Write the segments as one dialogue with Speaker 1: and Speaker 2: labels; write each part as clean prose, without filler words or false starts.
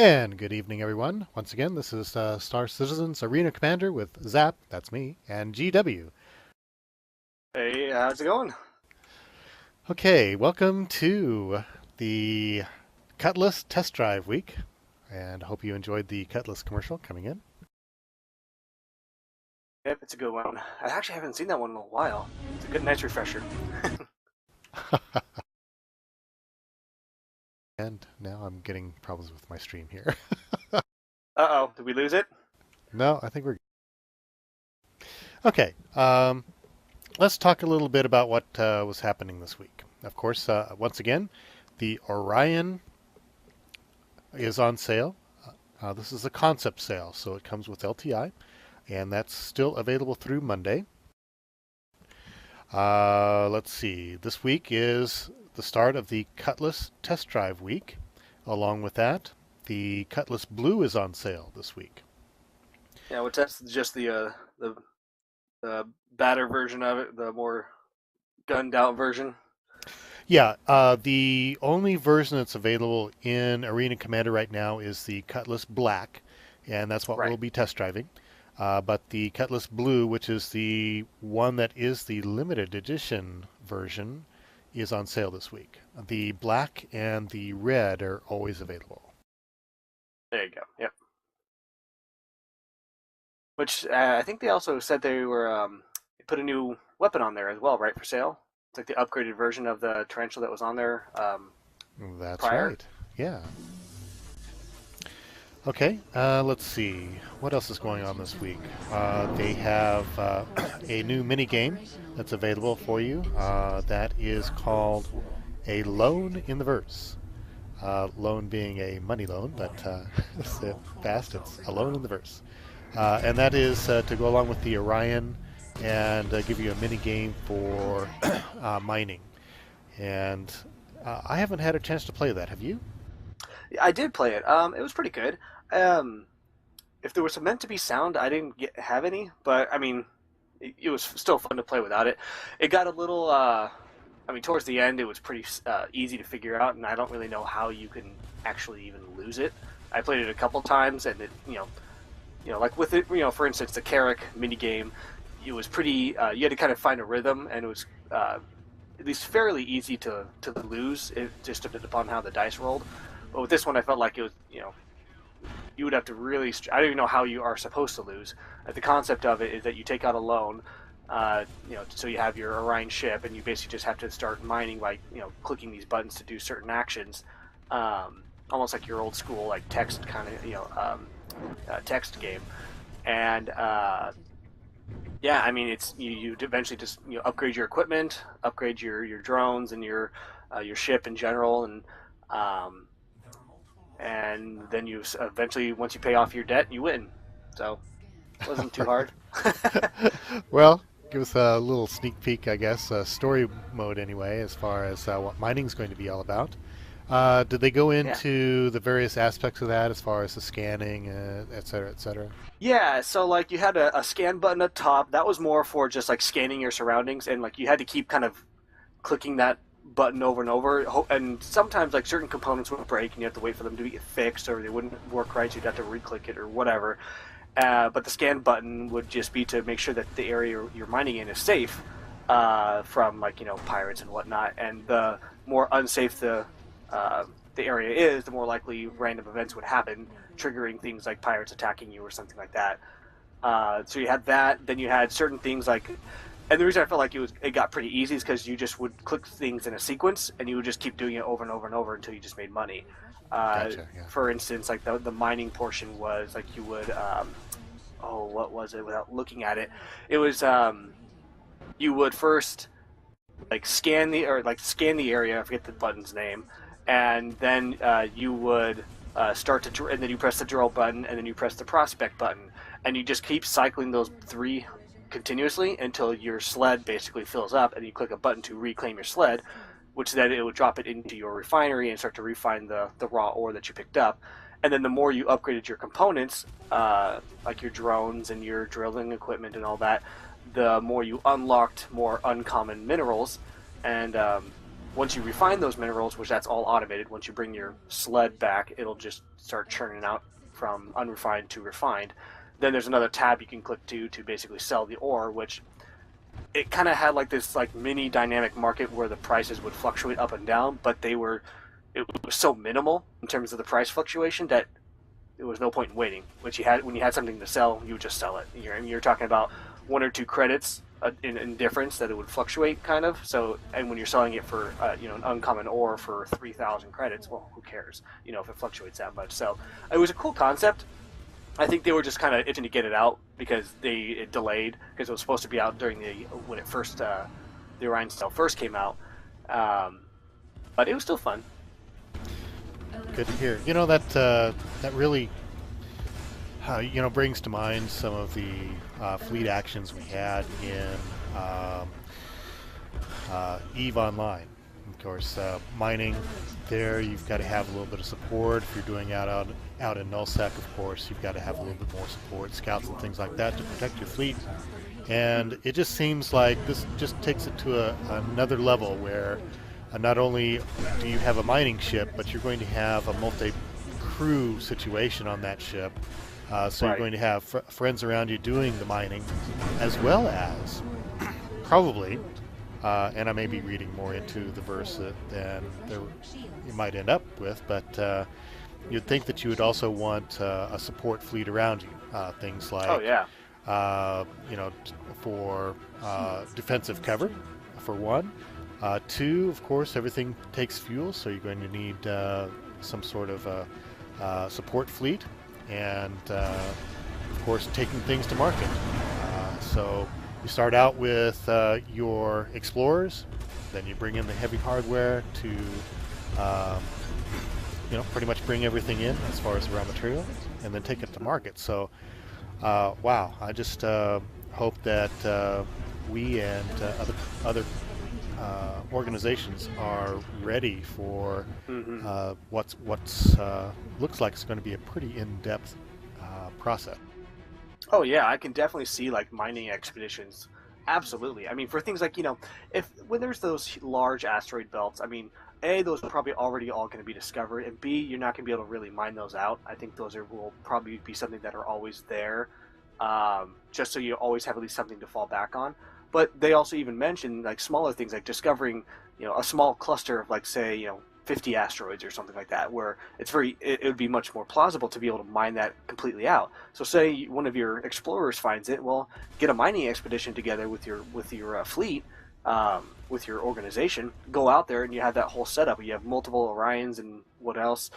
Speaker 1: And good evening, everyone. Once again, this is Star Citizens Arena Commander with Zap, that's me, and GW.
Speaker 2: Hey, how's it going?
Speaker 1: Okay, welcome to the Cutlass Test Drive Week, and hope you enjoyed the Cutlass commercial coming in.
Speaker 2: Yep, it's a good one. I actually haven't seen that one in a while. It's a good, nice refresher.
Speaker 1: And now I'm getting problems with my stream here.
Speaker 2: Uh-oh, did we lose it?
Speaker 1: No, I think we're okay. Let's talk a little bit about what was happening this week. Of course, once again, the Orion is on sale. This is a concept sale, so it comes with LTI, and that's still available through Monday. Let's see. This week is the start of the Cutlass Test Drive Week. Along with that, the Cutlass Blue is on sale this week.
Speaker 2: Yeah, which that's just the badder version of it, the more gunned out version.
Speaker 1: Yeah, the only version that's available in Arena Commander right now is the Cutlass Black, and that's what we'll
Speaker 2: Right.
Speaker 1: be test driving. But the Cutlass Blue, which is the one that is the limited edition version, is on sale this week. The black and the red are always available.
Speaker 2: There you go. Yep. Which I think they also said they put a new weapon on there as well, right, for sale. It's like the upgraded version of the tarantula that was on there
Speaker 1: That's
Speaker 2: prior.
Speaker 1: right. Yeah. Okay, let's see. What else is going on this week? They have a new mini game that's available for you. That is called A Loan in the Verse. Loan being a money loan, but it's fast. It's a loan in the verse, and that is to go along with the Orion and give you a mini game for mining. And I haven't had a chance to play that. Have you?
Speaker 2: I did play it. It was pretty good. Um, if there was meant to be sound, I didn't have any, but I mean, it was still fun to play without it. It got a little. I mean, towards the end, it was pretty easy to figure out, and I don't really know how you can actually even lose it. I played it a couple times, and like with it, for instance, the Carrick mini game, it was pretty. You had to kind of find a rhythm, and it was at least fairly easy to lose. It just depended upon how the dice rolled. But with this one, I felt like it was, you would have to really. I don't even know how you are supposed to lose. The concept of it is that you take out a loan, so you have your Orion ship, and you basically just have to start mining by, clicking these buttons to do certain actions, almost like your old school like text kind of, text game, and yeah, I mean it's you eventually just upgrade your equipment, upgrade your drones and your ship in general, um, and then you eventually once you pay off your debt, you win. So it wasn't too hard.
Speaker 1: Well, give us a little sneak peek, I guess, story mode anyway, as far as what mining's going to be all about. Did they go
Speaker 2: Yeah.
Speaker 1: into the various aspects of that, as far as the scanning, et cetera, et cetera?
Speaker 2: Yeah, so like you had a scan button at top. That was more for just like scanning your surroundings, and like you had to keep kind of clicking that button over and over. And sometimes like certain components would break, and you have to wait for them to be fixed, or they wouldn't work right. So you'd have to re-click it or whatever. But the scan button would just be to make sure that the area you're mining in is safe from like pirates and whatnot. And the more unsafe the area is, the more likely random events would happen, triggering things like pirates attacking you or something like that. So you had that. Then you had certain things like, and the reason I felt like it got pretty easy is because you just would click things in a sequence and you would just keep doing it over and over and over until you just made money.
Speaker 1: Gotcha. Yeah.
Speaker 2: For instance, like the mining portion was like you would, oh, what was it? Without looking at it, it was you would first like scan the area. I forget the button's name, and then you would start to and then you press the drill button, and then you press the prospect button, and you just keep cycling those three continuously until your sled basically fills up, and you click a button to reclaim your sled, which then it would drop it into your refinery and start to refine the raw ore that you picked up. And then the more you upgraded your components, like your drones and your drilling equipment and all that, the more you unlocked more uncommon minerals, and once you refine those minerals, which that's all automated, once you bring your sled back, it'll just start churning out from unrefined to refined. Then there's another tab you can click to basically sell the ore, which it kind of had like this like mini dynamic market where the prices would fluctuate up and down, but it was so minimal in terms of the price fluctuation that there was no point in waiting. When you had something to sell, you would just sell it. You're talking about 1 or 2 credits in difference that it would fluctuate kind of. So, and when you're selling it for an uncommon ore for 3,000 credits, well, who cares? If it fluctuates that much. So, it was a cool concept. I think they were just kind of itching to get it out because it delayed because it was supposed to be out during when it first the Orion Cell first came out. But it was still fun.
Speaker 1: Good to hear. That really brings to mind some of the fleet actions we had in EVE Online. Of course, mining, there you've got to have a little bit of support. If you're doing out in nullsec, of course, you've got to have a little bit more support, scouts and things like that to protect your fleet. And it just seems like this just takes it to another level where not only do you have a mining ship, but you're going to have a multi-crew situation on that ship. So
Speaker 2: Right.
Speaker 1: you're going to have friends around you doing the mining, as well as probably, and I may be reading more into the verse than you might end up with, but you'd think that you would also want a support fleet around you. Things like,
Speaker 2: Oh yeah.
Speaker 1: For defensive cover, for one. Two, of course, everything takes fuel, so you're going to need some sort of support fleet, and of course, taking things to market. So you start out with your explorers, then you bring in the heavy hardware to, pretty much bring everything in as far as raw material, and then take it to market. So, wow! I just hope that we and other organizations are ready for what's looks like it's going to be a pretty in-depth process.
Speaker 2: Oh yeah, I can definitely see like mining expeditions. Absolutely. I mean, for things like when there's those large asteroid belts, I mean, A, those are probably already all going to be discovered, and B, you're not going to be able to really mine those out. I think will probably be something that are always there, just so you always have at least something to fall back on. But they also even mention like smaller things like discovering, a small cluster of like say, 50 asteroids or something like that, where it would be much more plausible to be able to mine that completely out. So say one of your explorers finds it, well, get a mining expedition together with your fleet, with your organization, go out there and you have that whole setup. You have multiple Orions and what else,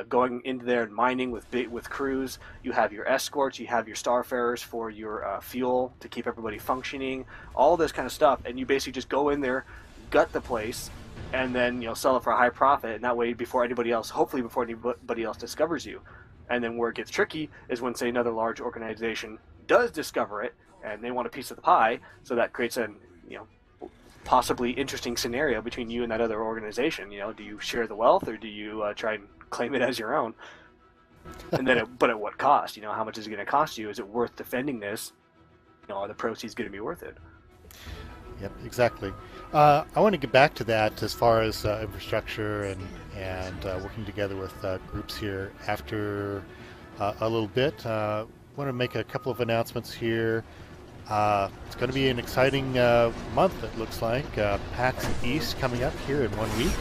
Speaker 2: going into there and mining with crews. You have your escorts, you have your starfarers for your fuel to keep everybody functioning, all this kind of stuff, and you basically just go in there, gut the place, and then sell it for a high profit, and that way hopefully before anybody else discovers you. And then where it gets tricky is when say another large organization does discover it and they want a piece of the pie, so that creates a possibly interesting scenario between you and that other organization. Do you share the wealth or do you try and claim it as your own? And then but at what cost? How much is it going to cost you? Is it worth defending this? Are the proceeds going to be worth it?
Speaker 1: Yep, exactly. I want to get back to that as far as infrastructure and working together with groups here after a little bit. I want to make a couple of announcements here. It's going to be an exciting month, it looks like. PAX East coming up here in 1 week.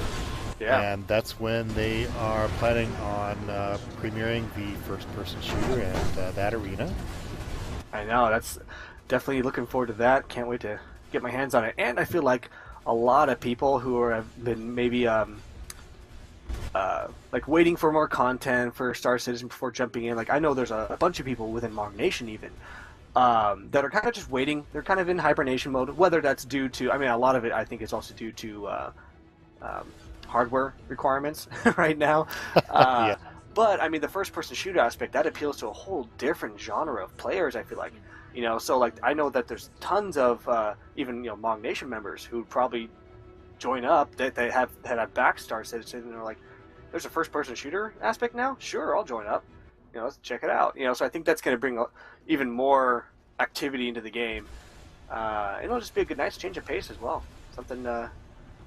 Speaker 2: Yeah.
Speaker 1: And that's when they are planning on premiering the first-person shooter and that arena.
Speaker 2: I know, that's definitely looking forward to that. Can't wait to get my hands on it. And I feel like a lot of people who have been maybe like waiting for more content for Star Citizen before jumping in. Like I know there's a bunch of people within Mog Nation even that are kind of just waiting. They're kind of in hibernation mode. Whether that's due to, I mean, a lot of it I think is also due to hardware requirements right now.
Speaker 1: Yeah.
Speaker 2: But I mean, the first-person shooter aspect that appeals to a whole different genre of players. I feel like, so like I know that there's tons of even Mog Nation members who probably join up that they have back Star Citizen and they're like, there's a first-person shooter aspect now. Sure, I'll join up. Let's check it out. So I think that's going to bring even more activity into the game. It'll just be a good, nice change of pace as well. Something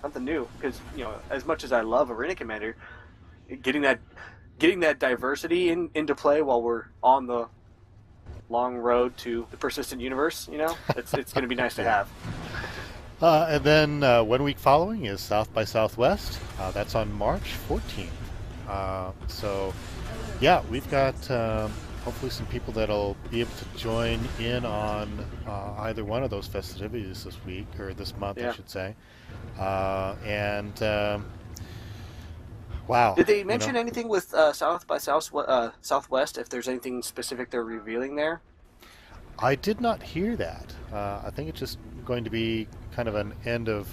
Speaker 2: something new. Because as much as I love Arena Commander, getting that getting that diversity into play while we're on the long road to the persistent universe, it's going to be nice to
Speaker 1: Yeah.
Speaker 2: have.
Speaker 1: And then 1 week following is South by Southwest. That's on March 14th. So, yeah, we've got hopefully some people that'll be able to join in on either one of those festivities this week, or this month, I
Speaker 2: Yeah.
Speaker 1: should say. And wow,
Speaker 2: Did they mention anything with South by Southwest? If there's anything specific they're revealing there?
Speaker 1: I did not hear that. I think it's just going to be kind of an end of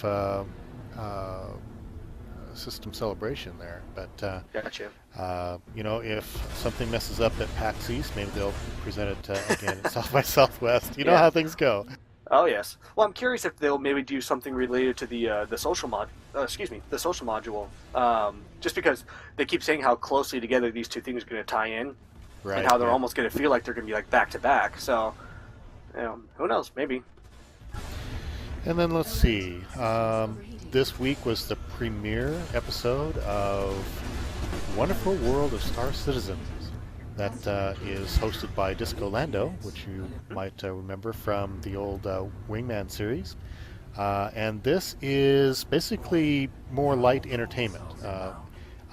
Speaker 1: system celebration there. But
Speaker 2: Gotcha.
Speaker 1: if something messes up at PAX East, maybe they'll present it again at South by Southwest. You know
Speaker 2: Yeah.
Speaker 1: how things go.
Speaker 2: Oh yes. Well, I'm curious if they'll maybe do something related to the social the social module. Just because they keep saying how closely together these two things are going to tie in,
Speaker 1: Right.
Speaker 2: and how they're
Speaker 1: yeah.
Speaker 2: almost going to feel like they're going to be like back to back. So, who knows? Maybe.
Speaker 1: And then let's see. This week was the premiere episode of Wonderful World of Star Citizens. That is hosted by Disco Lando, which you might remember from the old Wingman series. And this is basically more light entertainment.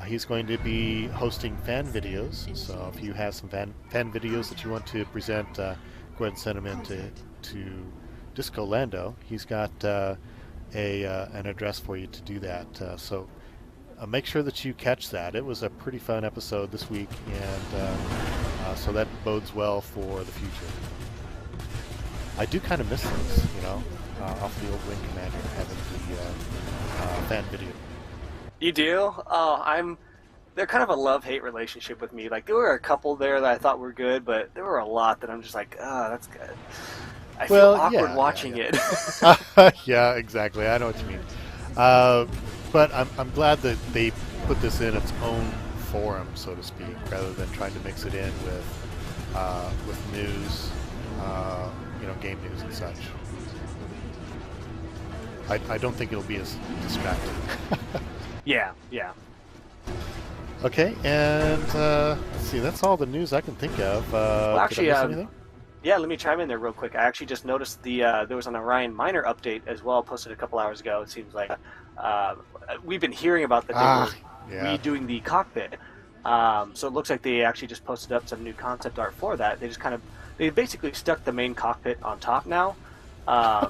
Speaker 1: He's going to be hosting fan videos, so if you have some fan videos that you want to present, go ahead and send them in to Disco Lando. He's got an address for you to do that. So make sure that you catch that. It was a pretty fun episode this week, and so that bodes well for the future. I do kind of miss those, off the old Wing Commander, having the fan video.
Speaker 2: You do? Oh, they're kind of a love-hate relationship with me. Like, there were a couple there that I thought were good, but there were a lot that I'm just like, that's good. I feel awkward watching it.
Speaker 1: Yeah, exactly. I know what you mean. But I'm glad that they put this in its own forum, so to speak, rather than trying to mix it in with news, game news and such. I don't think it'll be as distracting.
Speaker 2: Yeah.
Speaker 1: Okay, and let's see. That's all the news I can think of.
Speaker 2: Well, actually,
Speaker 1: did I miss anything?
Speaker 2: yeah, let me chime in there real quick. I actually just noticed there was an Orion Miner update as well, posted a couple hours ago. It seems like we've been hearing about that they were redoing the cockpit. So it looks like they actually just posted up some new concept art for that. They basically stuck the main cockpit on top now.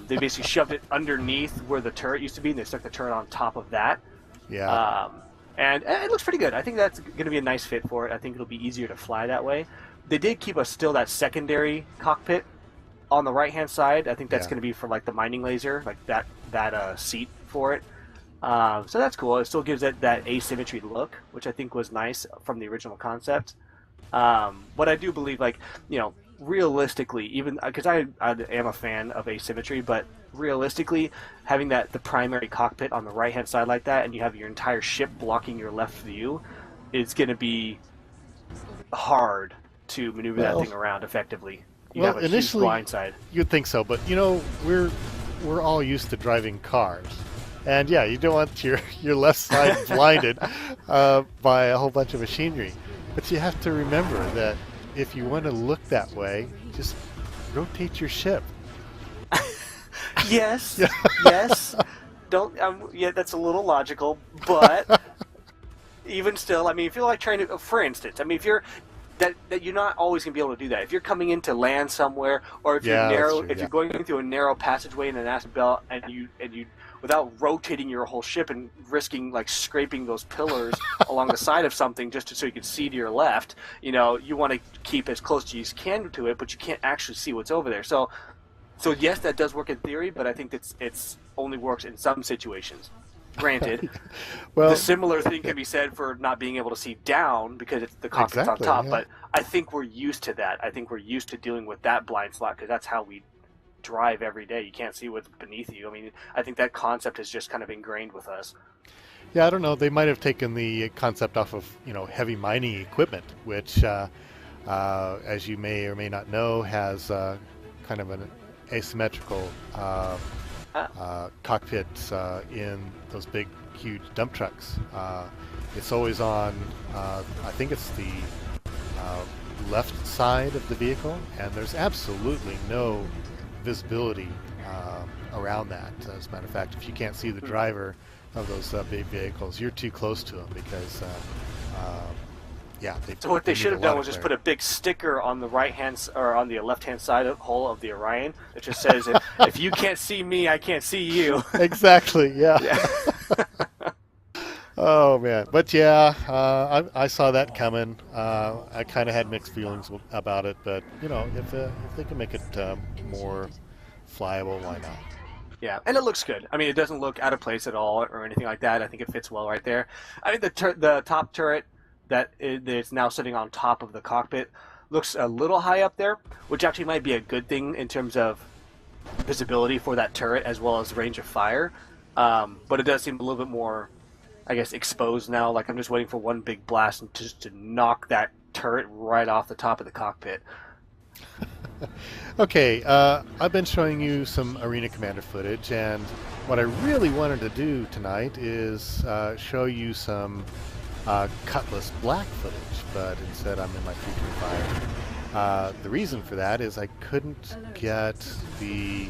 Speaker 2: They basically shoved it underneath where the turret used to be, and they stuck the turret on top of that.
Speaker 1: Yeah.
Speaker 2: And it looks pretty good. I think that's going to be a nice fit for it. I think it'll be easier to fly that way. They did keep us still that secondary cockpit on the right-hand side. I think that's going to be for like the mining laser, like that seat for it. So that's cool. It still gives it that asymmetry look, which I think was nice from the original concept. But I do believe, realistically, even because I am a fan of asymmetry, but realistically, having the primary cockpit on the right-hand side like that, and you have your entire ship blocking your left view, is going to be hard to maneuver that thing around effectively. You have a huge blind side.
Speaker 1: You'd think so, but we're all used to driving cars, and yeah, you don't want your left side blinded by a whole bunch of machinery. But you have to remember that if you want to look that way, just rotate your ship.
Speaker 2: Yes, yes. Don't. That's a little logical, but even still, if you're like trying to, for instance, if you're that you're not always gonna be able to do that. If you're coming in to land somewhere, or if you're going through a narrow passageway in an acid belt, and you without rotating your whole ship and risking scraping those pillars along the side of something just so you can see to your left, you want to keep as close as you can to it, but you can't actually see what's over there. So yes, that does work in theory, but I think it's only works in some situations. Granted, the similar thing can be said for not being able to see down because it's the cockpit's on top. Yeah. But I think we're used to that. I think we're used to dealing with that blind slot because that's how we drive every day. You can't see what's beneath you. I think that concept is just kind of ingrained with us.
Speaker 1: Yeah, I don't know. They might have taken the concept off of heavy mining equipment, which, as you may or may not know, has kind of an asymmetrical
Speaker 2: Ah,
Speaker 1: cockpits in those big, huge dump trucks. It's always on, I think it's the uh, left side of the vehicle, and there's absolutely no visibility around that. As a matter of fact, if you can't see the
Speaker 2: hmm.
Speaker 1: driver of those big vehicles, you're too close to them because, yeah,
Speaker 2: So what they
Speaker 1: they need
Speaker 2: should
Speaker 1: a
Speaker 2: have
Speaker 1: lot
Speaker 2: done
Speaker 1: of
Speaker 2: was just put
Speaker 1: clarity.
Speaker 2: a big sticker on the or on the left-hand side of hull of the Orion that just says, "If you can't see me, I can't see you."
Speaker 1: Exactly. Yeah.
Speaker 2: Yeah.
Speaker 1: Oh man, but yeah, I saw that coming. I kind of had mixed feelings about it, but you know, if they can make it more flyable, why not?
Speaker 2: Yeah, and it looks good. I mean, it doesn't look out of place at all or anything like that. I think it fits well right there. I think the top turret that's now sitting on top of the cockpit looks a little high up there, which actually might be a good thing in terms of visibility for that turret as well as range of fire. But it does seem a little bit more, I guess, exposed now. Like I'm just waiting for one big blast and just to knock that turret right off the top of the cockpit.
Speaker 1: Okay, I've been showing you some Arena Commander footage, and what I really wanted to do tonight is show you some Cutlass Black footage, but instead I'm in my 325. The reason for that is I couldn't get the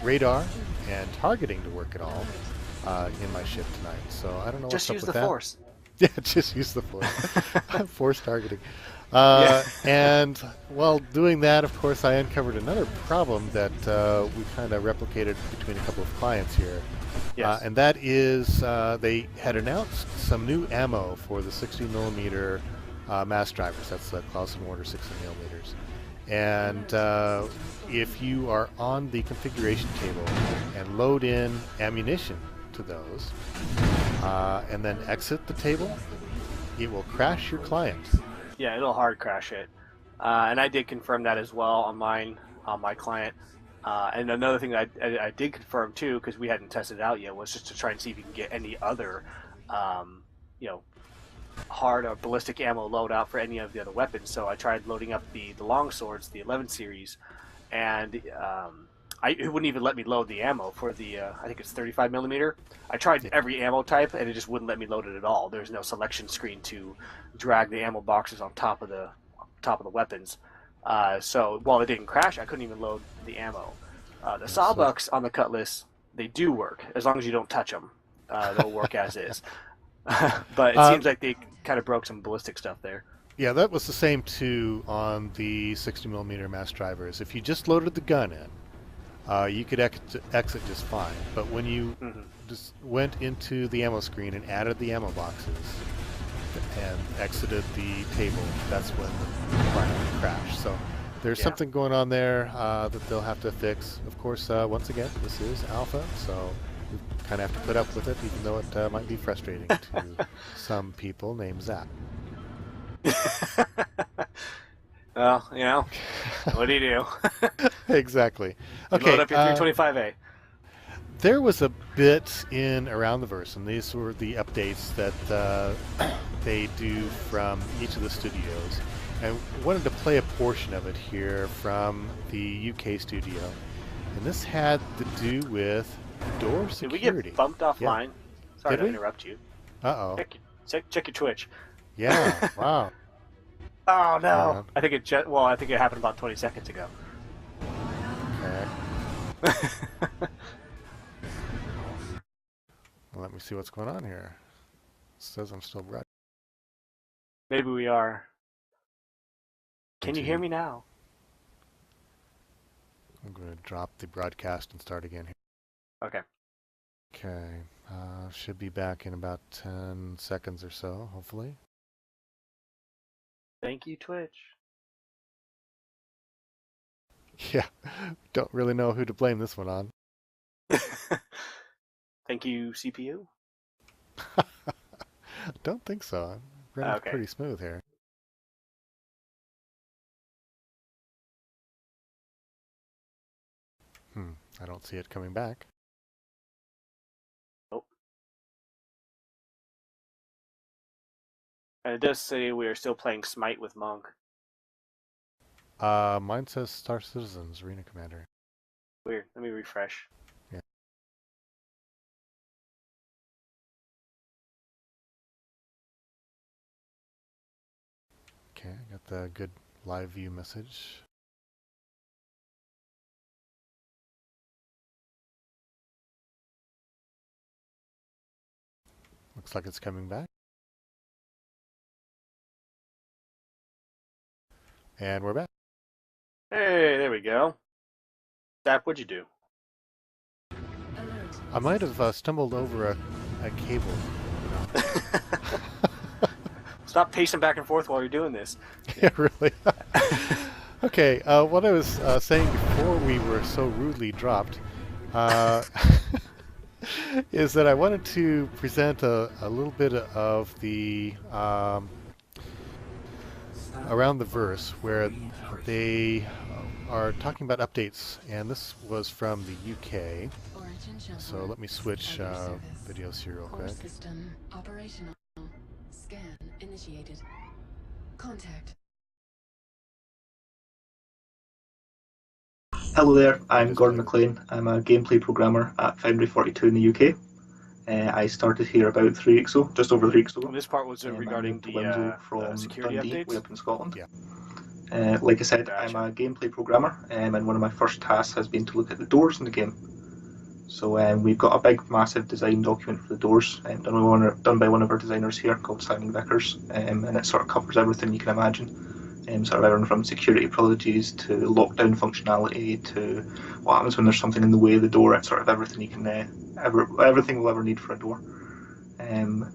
Speaker 1: radar and targeting to work at all in my ship tonight, so I don't know
Speaker 2: Just
Speaker 1: what's up
Speaker 2: use
Speaker 1: with
Speaker 2: the
Speaker 1: that.
Speaker 2: force.
Speaker 1: Yeah, just use the force. Force targeting.
Speaker 2: Yeah.
Speaker 1: And while doing that, of course, I uncovered another problem that we kind of replicated between a couple of clients here.
Speaker 2: Yes.
Speaker 1: And that is they had announced some new ammo for the 60 millimeter mass drivers. That's the Clausen Mortar 60 millimeters. And if you are on the configuration table and load in ammunition to those, and then exit the table, it will crash your client.
Speaker 2: Yeah, it'll hard crash it. And I did confirm that as well on mine, on my client. And another thing that I did confirm too, because we hadn't tested it out yet, was just to try and see if you can get any other, um, you know, hard or ballistic ammo loadout for any of the other weapons. So I tried loading up the long swords, the 11 series, and it wouldn't even let me load the ammo for the I think it's 35 millimeter. I tried
Speaker 1: Yeah.
Speaker 2: every ammo type and it just wouldn't let me load it at all. There's no selection screen to drag the ammo boxes on top of the weapons. So while it didn't crash, I couldn't even load the ammo. The
Speaker 1: So,
Speaker 2: sawbucks on the Cutlass, they do work as long as you don't touch them. They'll work as is. But it
Speaker 1: uh,
Speaker 2: seems like they kind of broke some ballistic stuff there.
Speaker 1: yeah, that was the same too on the 60 millimeter mass drivers. If you just loaded the gun in, you could exit just fine. But when you
Speaker 2: Hmm.
Speaker 1: just went into the ammo screen and added the ammo boxes and exited the table, that's when the client crashed. So there's
Speaker 2: Yeah.
Speaker 1: something going on there that they'll have to fix. Of course, once again, this is alpha, so we kind of have to put up with it, even though it might be frustrating to some people named Zach.
Speaker 2: Well, what do you do?
Speaker 1: Exactly.
Speaker 2: You load
Speaker 1: Okay,
Speaker 2: up your 325A.
Speaker 1: there was a bit in Around the Verse, and these were the updates that they do from each of the studios. And wanted to play a portion of it here from the UK studio. And this had to do with door
Speaker 2: Did we
Speaker 1: security.
Speaker 2: get bumped
Speaker 1: Yeah.
Speaker 2: offline? Sorry
Speaker 1: Did
Speaker 2: to
Speaker 1: we?
Speaker 2: interrupt you.
Speaker 1: Uh-oh.
Speaker 2: Check your Twitch.
Speaker 1: Yeah. Wow.
Speaker 2: Oh
Speaker 1: Hang
Speaker 2: no!
Speaker 1: on.
Speaker 2: I think it happened about 20 seconds ago.
Speaker 1: Okay. Well, let me see what's going on here. It says I'm still broadcasting.
Speaker 2: Maybe we are. Can you hear me now?
Speaker 1: I'm going to drop the broadcast and start again here.
Speaker 2: Okay.
Speaker 1: Okay, should be back in about 10 seconds or so, hopefully.
Speaker 2: Thank you, Twitch.
Speaker 1: Yeah, don't really know who to blame this one on.
Speaker 2: Thank you, CPU.
Speaker 1: Don't think so. I'm running
Speaker 2: Okay.
Speaker 1: pretty smooth here. I don't see it coming back.
Speaker 2: Nope. And it does say we are still playing Smite with Monk.
Speaker 1: Mine says Star Citizens, Arena Commander.
Speaker 2: Weird. Let me refresh.
Speaker 1: Okay, I got the good live view message. Looks like it's coming back. And we're back.
Speaker 2: Hey, there we go. Zap, what'd you do?
Speaker 1: I might have stumbled over a cable.
Speaker 2: Stop pacing back and forth while you're doing this.
Speaker 1: Yeah, really. Okay, what I was saying before we were so rudely dropped uh, is that I wanted to present a little bit of the around the verse where they are talking about updates, and this was from the UK. So let me switch videos here real quick.
Speaker 3: System operational. Scan initiated. Contact.
Speaker 4: Hello there, I'm
Speaker 1: Just
Speaker 4: Gordon
Speaker 1: play.
Speaker 4: McLean. I'm a gameplay programmer at Foundry 42 in the UK. I started here about 3 weeks ago, just over 3 weeks ago.
Speaker 2: This part was
Speaker 4: I
Speaker 2: regarding
Speaker 4: moved to
Speaker 2: the
Speaker 4: Winslow from
Speaker 2: security
Speaker 4: Dundee,
Speaker 2: updates.
Speaker 4: way up in Scotland.
Speaker 1: Yeah.
Speaker 4: Like I said,
Speaker 2: Gotcha.
Speaker 4: I'm a gameplay programmer, and one of my first tasks has been to look at the doors in the game. So we've got a big, massive design document for the doors, done by one of our designers here called Simon Vickers, and it sort of covers everything you can imagine. Sort of everything from security privileges to lockdown functionality to what happens when there's something in the way of the door. It's sort of everything you can everything we'll ever need for a door.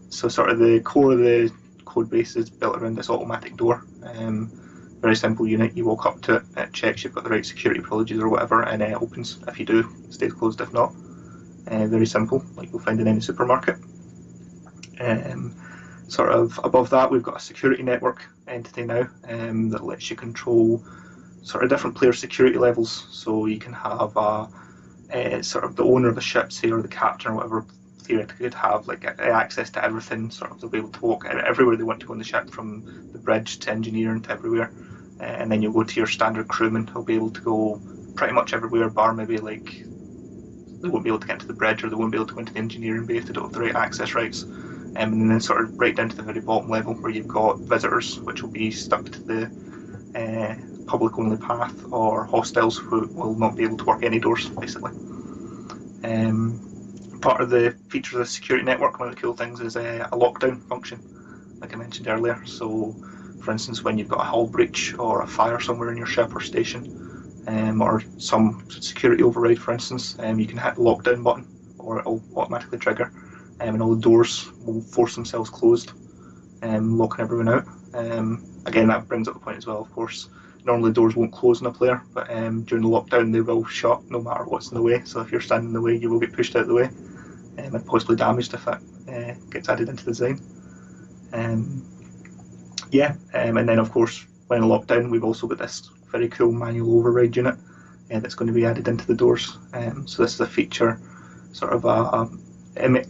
Speaker 4: So sort of the core of the code base is built around this automatic door. Very simple unit. You walk up to it, it checks you've got the right security privileges or whatever, and it opens. If you do, it stays closed. If not, very simple, like you'll find in any supermarket. Sort of above that, we've got a security network entity now that lets you control sort of different player security levels. So you can have sort of the owner of the ship, say, or the captain or whatever, theoretically could have like access to everything. Sort of they'll be able to walk everywhere they want to go on the ship, from the bridge to engineering to everywhere. And then you'll go to your standard crewman, who'll be able to go pretty much everywhere, bar maybe like they won't be able to get to the bridge or they won't be able to go into the engineering bay if they don't have the right access rights. And then sort of right down to the very bottom level where you've got visitors, which will be stuck to the public only path, or hostiles who will not be able to work any doors, basically. Part of the features of the security network, one of the cool things is a lockdown function, like I mentioned earlier. So, for instance, when you've got a hull breach or a fire somewhere in your ship or station, or some security override, for instance, you can hit the lockdown button, or it'll automatically trigger, and all the doors will force themselves closed, locking everyone out. Again, that brings up the point as well, of course. Normally doors won't close on a player, but during the lockdown they will shut no matter what's in the way. So if you're standing in the way, you will get pushed out of the way, and possibly damaged if it gets added into the design. And then of course, when in lockdown, we've also got this very cool manual override unit that's going to be added into the doors. So this is a feature, sort of a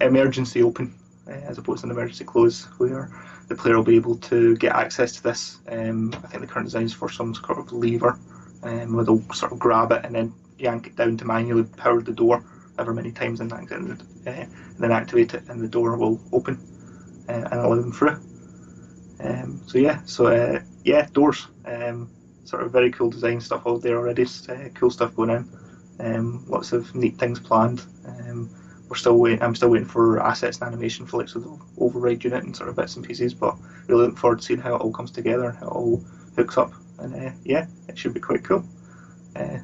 Speaker 4: emergency open as opposed to an emergency close, where the player will be able to get access to this. I think the current design is for some sort of lever, where they'll sort of grab it and then yank it down to manually power the door ever many times, and then activate it, and the door will open and allow them through. Doors. Sort of very cool design stuff out there already. Cool stuff going on. Lots of neat things planned. I'm still waiting for assets and animation for like so the override unit and sort of bits and pieces. But really looking forward to seeing how it all comes together and how it all hooks up. And it should be quite cool.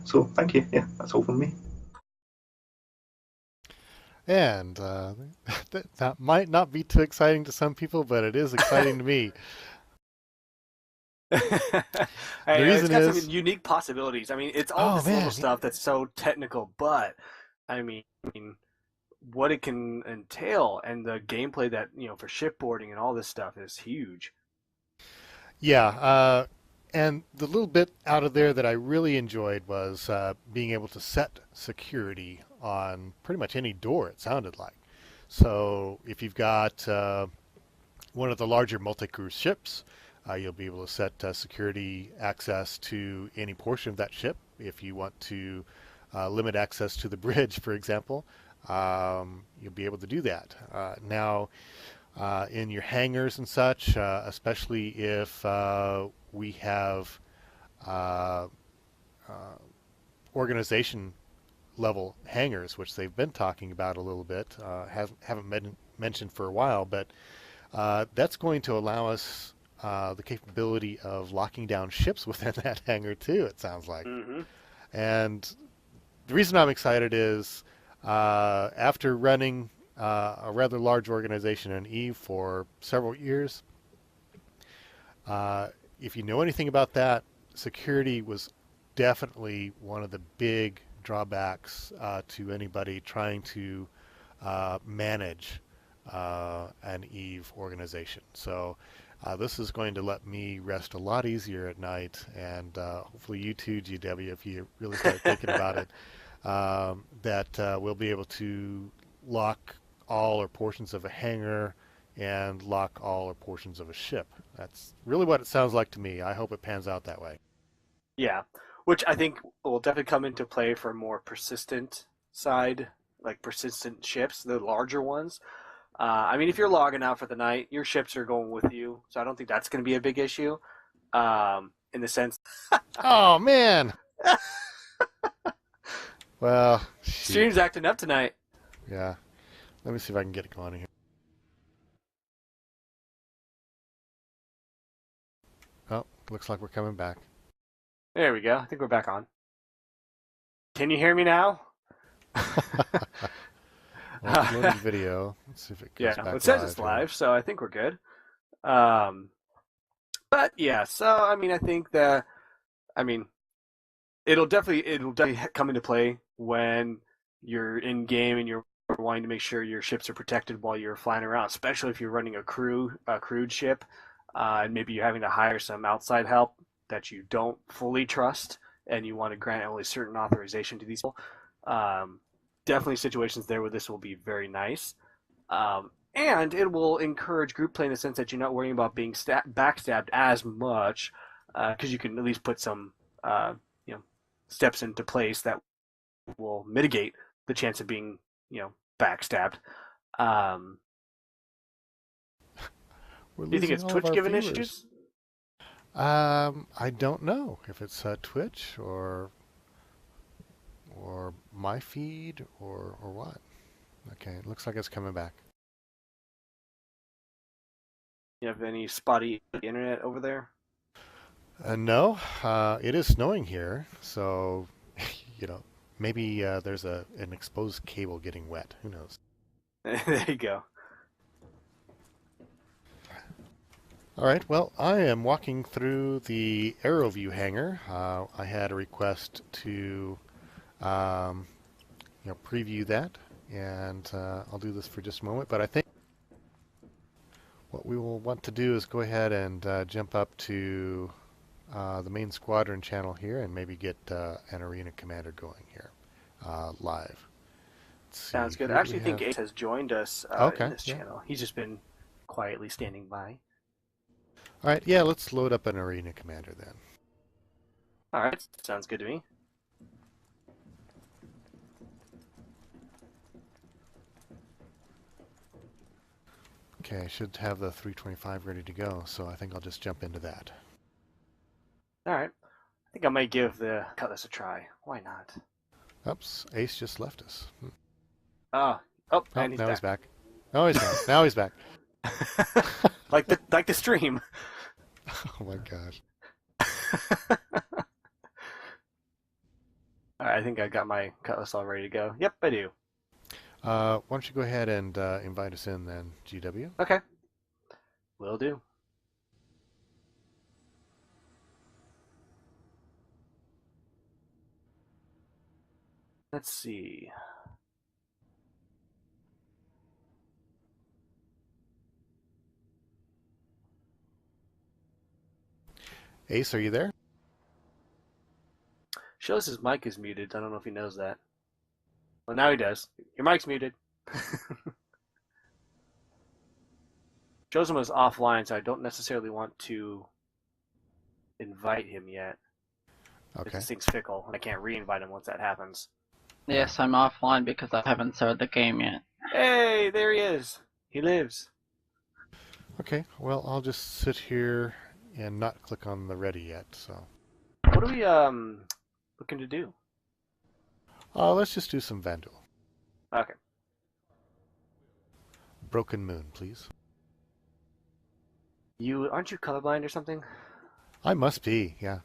Speaker 4: So thank you. Yeah, that's all from me.
Speaker 1: And that might not be too exciting to some people, but it is exciting to me.
Speaker 2: Hey,
Speaker 1: reason
Speaker 2: it's got
Speaker 1: is-
Speaker 2: some unique possibilities. I mean, it's all this little stuff that's so technical, but I mean, what it can entail and the gameplay that for shipboarding and all this stuff is huge.
Speaker 1: Yeah, and the little bit out of there that I really enjoyed was being able to set security on pretty much any door, it sounded like. So if you've got one of the larger multi-crew ships, you'll be able to set security access to any portion of that ship. If you want to limit access to the bridge, for example, you'll be able to do that. Now, in your hangars and such, especially if we have uh, organization level hangars, which they've been talking about a little bit, haven't mentioned for a while, but that's going to allow us the capability of locking down ships within that hangar too, it sounds like.
Speaker 2: Mm-hmm.
Speaker 1: And the reason I'm excited is after running a rather large organization in EVE for several years, if you know anything about that, security was definitely one of the big drawbacks to anybody trying to manage an EVE organization. So this is going to let me rest a lot easier at night, and hopefully you too, GW, if you really start thinking about it, that we'll be able to lock all or portions of a hangar and lock all or portions of a ship. That's really what it sounds like to me. I hope it pans out that way.
Speaker 2: Yeah, which I think will definitely come into play for more persistent side, like persistent ships, the larger ones. I mean, if you're logging out for the night, your ships are going with you, so I don't think that's going to be a big issue. In the sense,
Speaker 1: Oh man. Well, shoot.
Speaker 2: stream's acting up tonight.
Speaker 1: Yeah. Let me see if I can get it going here. Oh, looks like we're coming back.
Speaker 2: There we go. I think we're back on. Can you hear me now?
Speaker 1: Well, it's loading video. Let's see if it goes
Speaker 2: Yeah,
Speaker 1: back
Speaker 2: it says
Speaker 1: live
Speaker 2: it's
Speaker 1: here.
Speaker 2: live, so I think we're good. But yeah, so I mean, it'll definitely come into play when you're in game and you're wanting to make sure your ships are protected while you're flying around, especially if you're running a crewed ship, and maybe you're having to hire some outside help that you don't fully trust, and you want to grant only certain authorization to these people. Definitely situations there where this will be very nice. And it will encourage group play in the sense that you're not worrying about being backstabbed as much, because you can at least put some steps into place that will mitigate the chance of being backstabbed.
Speaker 1: We're
Speaker 2: Do you think
Speaker 1: losing
Speaker 2: it's
Speaker 1: all of
Speaker 2: Twitch
Speaker 1: our
Speaker 2: giving
Speaker 1: viewers.
Speaker 2: issues?
Speaker 1: I don't know if it's Twitch or my feed or what. Okay, it looks like it's coming back.
Speaker 2: You have any spotty internet over there?
Speaker 1: No, it is snowing here, so maybe there's an exposed cable getting wet. Who knows?
Speaker 2: There you go.
Speaker 1: All right. Well, I am walking through the AeroView hangar. I had a request to, preview that, and I'll do this for just a moment. But I think what we will want to do is go ahead and jump up to the main squadron channel here, and maybe get an arena commander going here live. Let's see,
Speaker 2: Sounds good.
Speaker 1: who
Speaker 2: I
Speaker 1: do
Speaker 2: actually
Speaker 1: we
Speaker 2: think
Speaker 1: have?
Speaker 2: Ace has joined us
Speaker 1: Okay,
Speaker 2: in this
Speaker 1: yeah.
Speaker 2: channel. He's just been quietly standing by.
Speaker 1: All right. Yeah, let's load up an arena commander then.
Speaker 2: All right, sounds good to me.
Speaker 1: Okay, I should have the 325 ready to go, so I think I'll just jump into that.
Speaker 2: All right. I think I might give the Cutlass a try. Why not?
Speaker 1: Oops, Ace just left us.
Speaker 2: Oh,
Speaker 1: Oh,
Speaker 2: and he's
Speaker 1: now
Speaker 2: back.
Speaker 1: he's back. Oh, he's back. Now he's back.
Speaker 2: like the stream.
Speaker 1: Oh my gosh.
Speaker 2: All right, I think I got my Cutlass all ready to go. Yep, I do.
Speaker 1: Why don't you go ahead and invite us in then, GW?
Speaker 2: Okay. Will do. Let's see.
Speaker 1: Ace, are you there?
Speaker 2: Shows his mic is muted. I don't know if he knows that. Well, now he does. Your mic's muted. Shows him was offline, so I don't necessarily want to invite him yet.
Speaker 1: Okay.
Speaker 2: This thing's fickle, and I can't re-invite him once that happens.
Speaker 5: Yes, I'm offline because I haven't started the game yet.
Speaker 2: Hey, there he is. He lives.
Speaker 1: Okay, well, I'll just sit here and not click on the ready yet. So
Speaker 2: What are we looking to do?
Speaker 1: let's just do some Vandal.
Speaker 2: Okay.
Speaker 1: Broken Moon, please.
Speaker 2: Aren't you colorblind or something?
Speaker 1: I must be, yeah.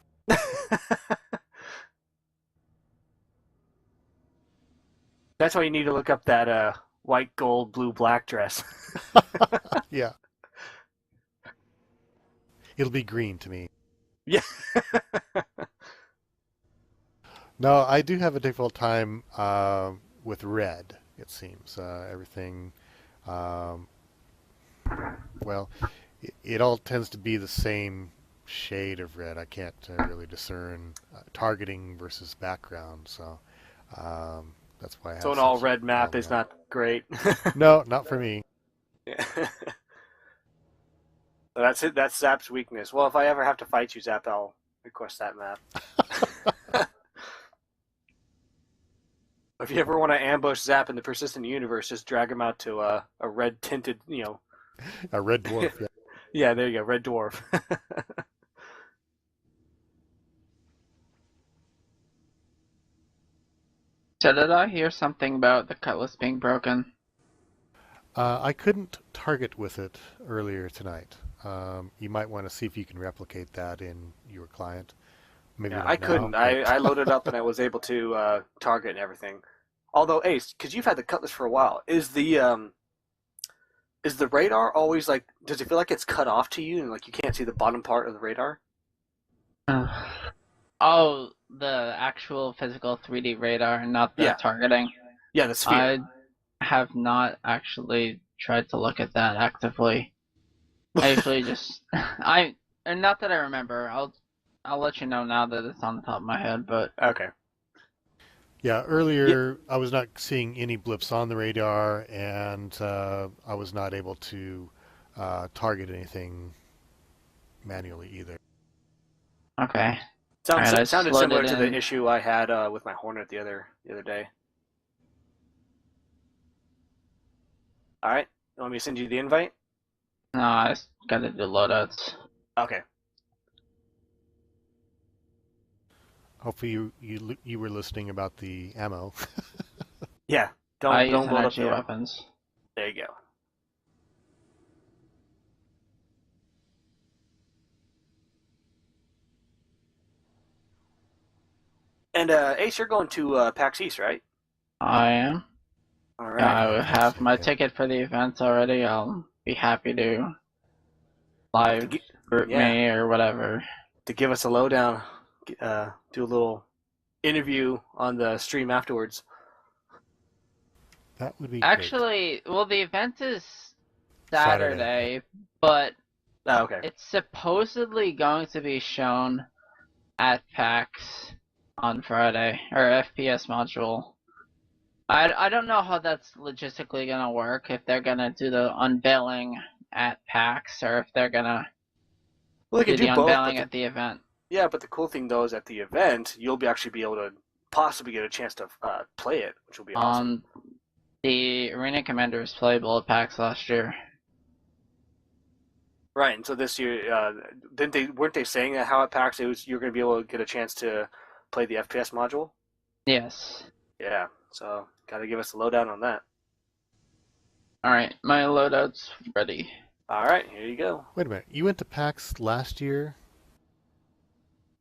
Speaker 2: That's why you need to look up that white, gold, blue, black dress.
Speaker 1: Yeah. It'll be green to me.
Speaker 2: Yeah.
Speaker 1: No, I do have a difficult time with red, it seems. Everything, um, well, it all tends to be the same shade of red. I can't really discern targeting versus background, so that's why I have
Speaker 2: So an all
Speaker 1: such
Speaker 2: red map
Speaker 1: problem
Speaker 2: is
Speaker 1: with
Speaker 2: not great.
Speaker 1: that. No, not for me.
Speaker 2: Yeah. That's it. That's Zap's weakness. Well, if I ever have to fight you, Zap, I'll request that map. If you ever want to ambush Zap in the persistent universe, just drag him out to a red tinted,
Speaker 1: A red dwarf, yeah.
Speaker 2: Yeah, there you go, red dwarf.
Speaker 5: So did I hear something about the cutlass being broken?
Speaker 1: I couldn't target with it earlier tonight. You might want to see if you can replicate that in your client. Maybe
Speaker 2: Yeah,
Speaker 1: not
Speaker 2: I
Speaker 1: now,
Speaker 2: couldn't.
Speaker 1: but-
Speaker 2: I loaded up and I was able to target and everything. Although Ace, because you've had the cutlass for a while, is the radar always like? Does it feel like it's cut off to you and like you can't see the bottom part of the radar?
Speaker 5: Oh, the actual physical 3D radar, not the
Speaker 2: Yeah.
Speaker 5: targeting.
Speaker 2: Yeah, the sphere.
Speaker 5: I have not actually tried to look at that actively. I usually just and not that I remember. I'll let you know now that it's on the top of my head, but
Speaker 2: Okay.
Speaker 1: Yeah, earlier I was not seeing any blips on the radar, and I was not able to target anything manually either.
Speaker 5: okay.
Speaker 2: Sounds
Speaker 5: Alright, I
Speaker 2: sounded
Speaker 5: slid
Speaker 2: similar
Speaker 5: it
Speaker 2: to the
Speaker 5: in.
Speaker 2: issue I had with my Hornet the other day. All right, you want me to send you the invite?
Speaker 5: No, I gotta do loadouts.
Speaker 2: Okay.
Speaker 1: Hopefully you were listening about the ammo.
Speaker 2: Yeah.
Speaker 5: I
Speaker 2: Don't
Speaker 5: use
Speaker 2: load up
Speaker 5: energy
Speaker 2: the.
Speaker 5: weapons.
Speaker 2: There you go. And Ace, you're going to PAX East, right?
Speaker 5: I am.
Speaker 2: All
Speaker 5: I
Speaker 2: right.
Speaker 5: have my
Speaker 1: Yeah.
Speaker 5: ticket for the event already. I'll be happy to live group
Speaker 2: yeah.
Speaker 5: me or whatever.
Speaker 2: To give us a lowdown, do a little interview on the stream afterwards.
Speaker 1: That would be
Speaker 5: Actually, well, the event is
Speaker 1: Saturday.
Speaker 5: Saturday, but
Speaker 2: Oh, okay.
Speaker 5: it's supposedly going to be shown at PAX on Friday, or FPS module. I don't know how that's logistically gonna work, if they're gonna do the unveiling at PAX, or if they're gonna
Speaker 2: Well, they
Speaker 5: do
Speaker 2: could
Speaker 5: the
Speaker 2: do both,
Speaker 5: unveiling
Speaker 2: but
Speaker 5: at the event.
Speaker 2: yeah, but the cool thing though is at the event you'll actually be able to possibly get a chance to play it, which will be awesome.
Speaker 5: The Arena Commander was playable at PAX last year.
Speaker 2: Right, and so this year, weren't they saying that how at PAX you're going to be able to get a chance to play the FPS module?
Speaker 5: Yes.
Speaker 2: Yeah, so got to give us a lowdown on that.
Speaker 5: Alright, my loadout's ready.
Speaker 2: All right, here you go.
Speaker 1: Wait a minute. You went to PAX last year?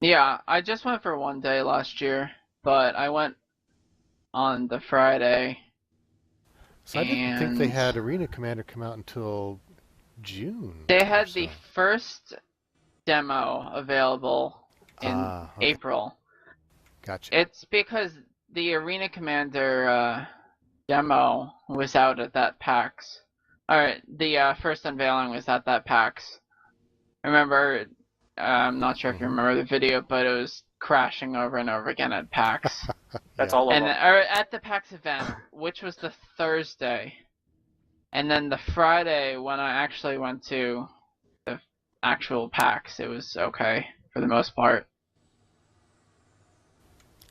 Speaker 5: Yeah, I just went for one day last year, but I went on the Friday.
Speaker 1: So I didn't think they
Speaker 5: And-
Speaker 1: had Arena Commander come out until June.
Speaker 5: They
Speaker 1: or
Speaker 5: had
Speaker 1: so.
Speaker 5: the first demo available in
Speaker 1: Okay.
Speaker 5: April.
Speaker 1: Gotcha.
Speaker 5: It's because the Arena Commander demo was out at that PAX. Alright, the first unveiling was at that PAX. Remember, I'm not sure if you remember the video, but it was crashing over and over again at PAX.
Speaker 2: That's
Speaker 1: Yeah.
Speaker 2: all of
Speaker 5: And
Speaker 2: them.
Speaker 5: or at the PAX event, which was the Thursday. And then the Friday, when I actually went to the actual PAX, it was okay for the most part.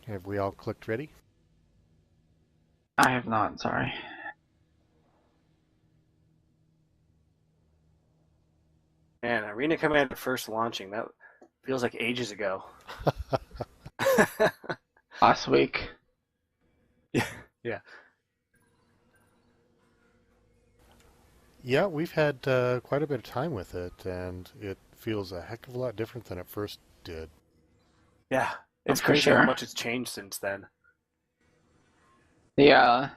Speaker 1: Have we all clicked ready?
Speaker 5: I have not, sorry.
Speaker 2: Man, Arena Commander first launching, that feels like ages ago.
Speaker 5: Last week.
Speaker 2: Yeah.
Speaker 1: Yeah, we've had quite a bit of time with it, and it feels a heck of a lot different than it first did.
Speaker 2: Yeah. It's
Speaker 5: For
Speaker 2: crazy how
Speaker 5: sure.
Speaker 2: much it's changed since then.
Speaker 5: The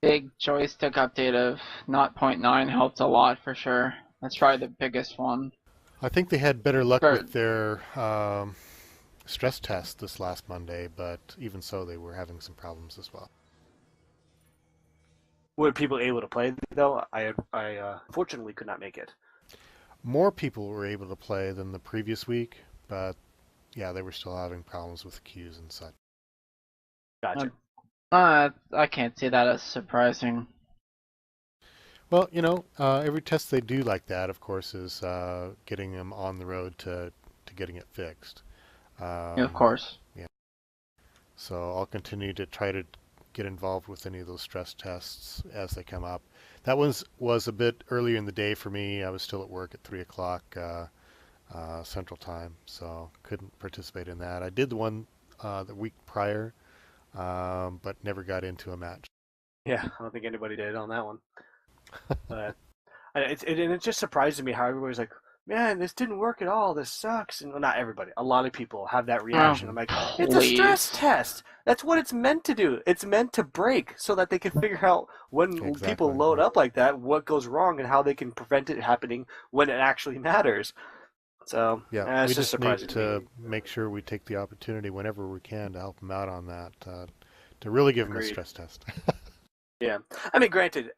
Speaker 5: big joystick update of 0.9 helped a lot for sure. That's probably the biggest one.
Speaker 1: I think they had better luck
Speaker 5: For-
Speaker 1: with their stress test this last Monday, but even so, they were having some problems as well.
Speaker 2: Were people able to play though? I fortunately could not make it.
Speaker 1: More people were able to play than the previous week, but yeah, they were still having problems with queues and such.
Speaker 2: Gotcha.
Speaker 5: I can't see that as surprising.
Speaker 1: Well, every test they do like that, of course, is getting them on the road to getting it fixed.
Speaker 5: Of course.
Speaker 1: So I'll continue to try to get involved with any of those stress tests as they come up. That was a bit earlier in the day for me. I was still at work at 3 o'clock Central Time, so couldn't participate in that. I did the one the week prior, but never got into a match.
Speaker 2: Yeah, I don't think anybody did on that one. But it just surprises me how everybody's like, "Man, this didn't work at all. This sucks." And well, not everybody. A lot of people have that reaction. I'm like, "It's a stress test. That's what it's meant to do. It's meant to break so that they can figure out when
Speaker 1: Exactly.
Speaker 2: people load up like that, what goes wrong, and how they can prevent it happening when it actually matters." So
Speaker 1: Yeah,
Speaker 2: it's
Speaker 1: we
Speaker 2: just
Speaker 1: just
Speaker 2: surprising
Speaker 1: need
Speaker 2: to
Speaker 1: to
Speaker 2: me.
Speaker 1: make sure we take the opportunity whenever we can to help them out on that, to really give them a
Speaker 2: Agreed.
Speaker 1: stress test.
Speaker 2: Yeah, I mean, granted,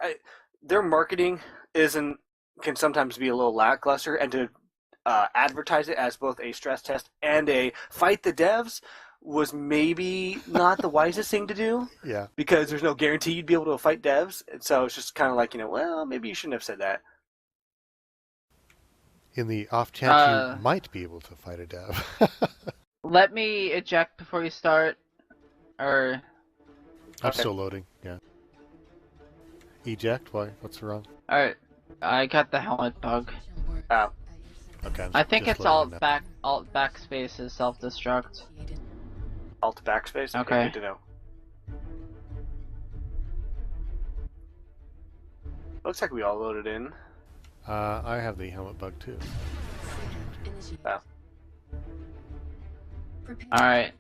Speaker 2: their marketing can sometimes be a little lackluster, and to advertise it as both a stress test and a fight the devs was maybe not the wisest thing to do
Speaker 1: Yeah.
Speaker 2: because there's no guarantee you'd be able to fight devs, and so it's just kind of like well, maybe you shouldn't have said that.
Speaker 1: In the off chance you might be able to fight a dev.
Speaker 5: Let me eject before you start. Or
Speaker 1: I'm
Speaker 2: Okay.
Speaker 1: still loading. Yeah. Eject? Why? What's wrong?
Speaker 5: alright. I got the helmet bug.
Speaker 2: Oh.
Speaker 1: Okay. I'm
Speaker 5: I think
Speaker 1: just
Speaker 5: it's
Speaker 1: loading now.
Speaker 5: alt backspace is self-destruct.
Speaker 2: Alt backspace.
Speaker 5: Okay.
Speaker 2: Good to know. Looks like we all loaded in.
Speaker 1: I have the helmet bug too.
Speaker 2: Oh.
Speaker 5: Alright.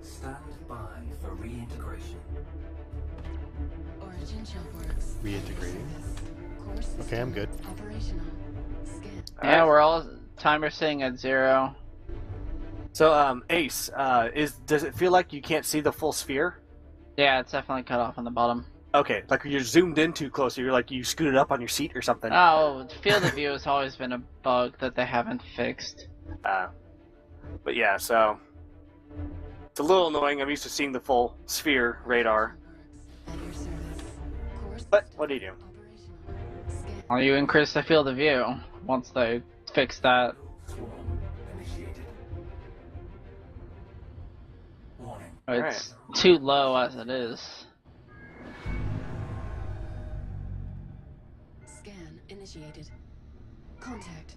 Speaker 6: Stand by for reintegration.
Speaker 3: Origin Shellworks.
Speaker 1: Reintegrating.
Speaker 3: Course
Speaker 1: Okay, I'm good.
Speaker 3: Operational. Scan.
Speaker 5: Yeah, we're all timer sitting at 0.
Speaker 2: So, Ace, does it feel like you can't see the full sphere?
Speaker 5: Yeah, it's definitely cut off on the bottom.
Speaker 2: Okay, like you're zoomed in too close, or you're like you scooted up on your seat or something.
Speaker 5: Oh, field of view has always been a bug that they haven't fixed.
Speaker 2: But yeah, so it's a little annoying. I'm used to seeing the full sphere radar.
Speaker 3: At your service. Course
Speaker 2: But what do you do?
Speaker 3: operational. Scan.
Speaker 5: Well, you increase the field of view once they fix that.
Speaker 6: Swarm initiated. Warning.
Speaker 5: It's too low as it is.
Speaker 3: Scan initiated. Contact.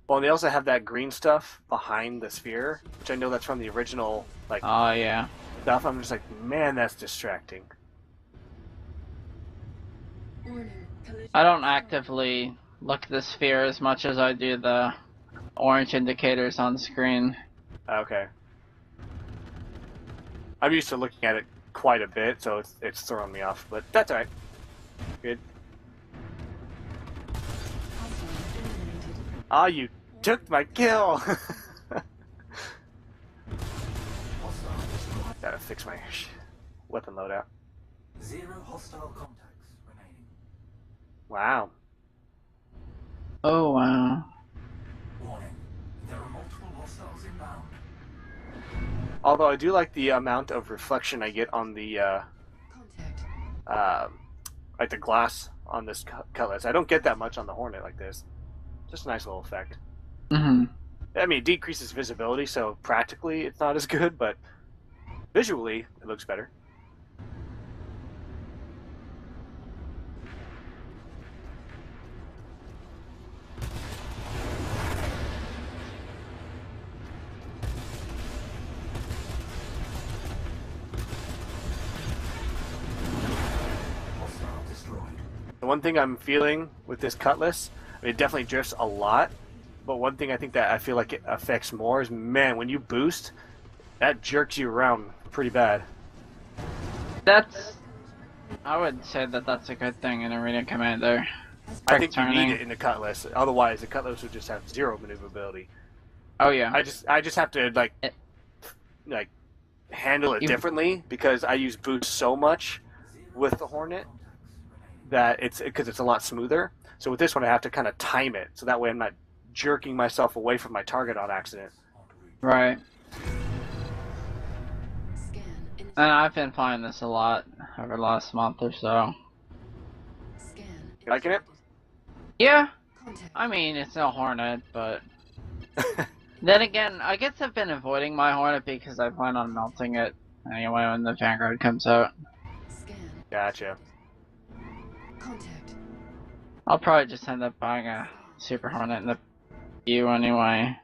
Speaker 2: Well, and they also have that green stuff behind the sphere, which I know that's from the original
Speaker 5: Oh, yeah.
Speaker 2: stuff. I'm just like, man, that's distracting.
Speaker 3: Warning. Collision.
Speaker 5: I don't actively look at the sphere as much as I do the orange indicators on screen.
Speaker 2: Okay. I'm used to looking at it quite a bit, so it's throwing me off, but that's alright. Good.
Speaker 3: Hostile eliminated.
Speaker 2: Ah, you took my kill!
Speaker 6: Hostile.
Speaker 2: Gotta fix my weapon loadout.
Speaker 6: 0 hostile contacts remaining.
Speaker 2: Wow.
Speaker 5: Oh, wow.
Speaker 6: Warning. There are multiple hostiles inbound.
Speaker 2: Although I do like the amount of reflection I get on the
Speaker 3: Contact.
Speaker 2: like the glass on this cutlass. I don't get that much on the Hornet like this. Just a nice little effect.
Speaker 5: Mm-hmm.
Speaker 2: I mean, it decreases visibility, so practically it's not as good, but visually it looks better.
Speaker 6: Hostile destroyed.
Speaker 2: The one thing I'm feeling with this cutlass, I mean, it definitely drifts a lot, but one thing I think that I feel like it affects more is, man, when you boost, that jerks you around pretty bad.
Speaker 5: That's. I would say that that's a good thing in Arena Commander.
Speaker 2: I think you
Speaker 5: turning.
Speaker 2: need it in the cutlass, otherwise the cutlass would just have zero maneuverability.
Speaker 5: Oh yeah.
Speaker 2: I just have to like handle it
Speaker 5: You-
Speaker 2: differently because I use boost so much with the Hornet that it's because it's a lot smoother. So with this one, I have to kind of time it so that way I'm not jerking myself away from my target on accident.
Speaker 5: Right.
Speaker 3: Scan initiated.
Speaker 5: And I've been playing this a lot over the last month or so.
Speaker 3: Scan
Speaker 2: You liking it?
Speaker 5: Yeah.
Speaker 3: Contact.
Speaker 5: I mean, it's no Hornet, but then again, I guess I've been avoiding my Hornet because I plan on melting it anyway when the Vanguard comes out.
Speaker 3: Scan.
Speaker 2: Gotcha.
Speaker 3: Contact.
Speaker 5: I'll probably just end up buying a Super Hornet in the U anyway.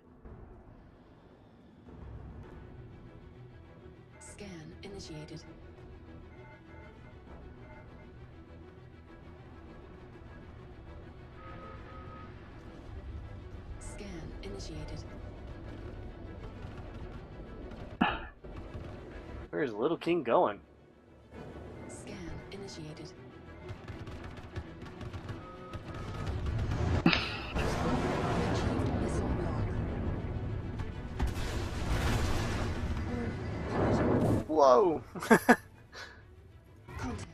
Speaker 3: Scan initiated. Scan initiated.
Speaker 2: Where's Little King going?
Speaker 3: Scan initiated. Achieved missile lock.
Speaker 2: Whoa!
Speaker 3: Contact.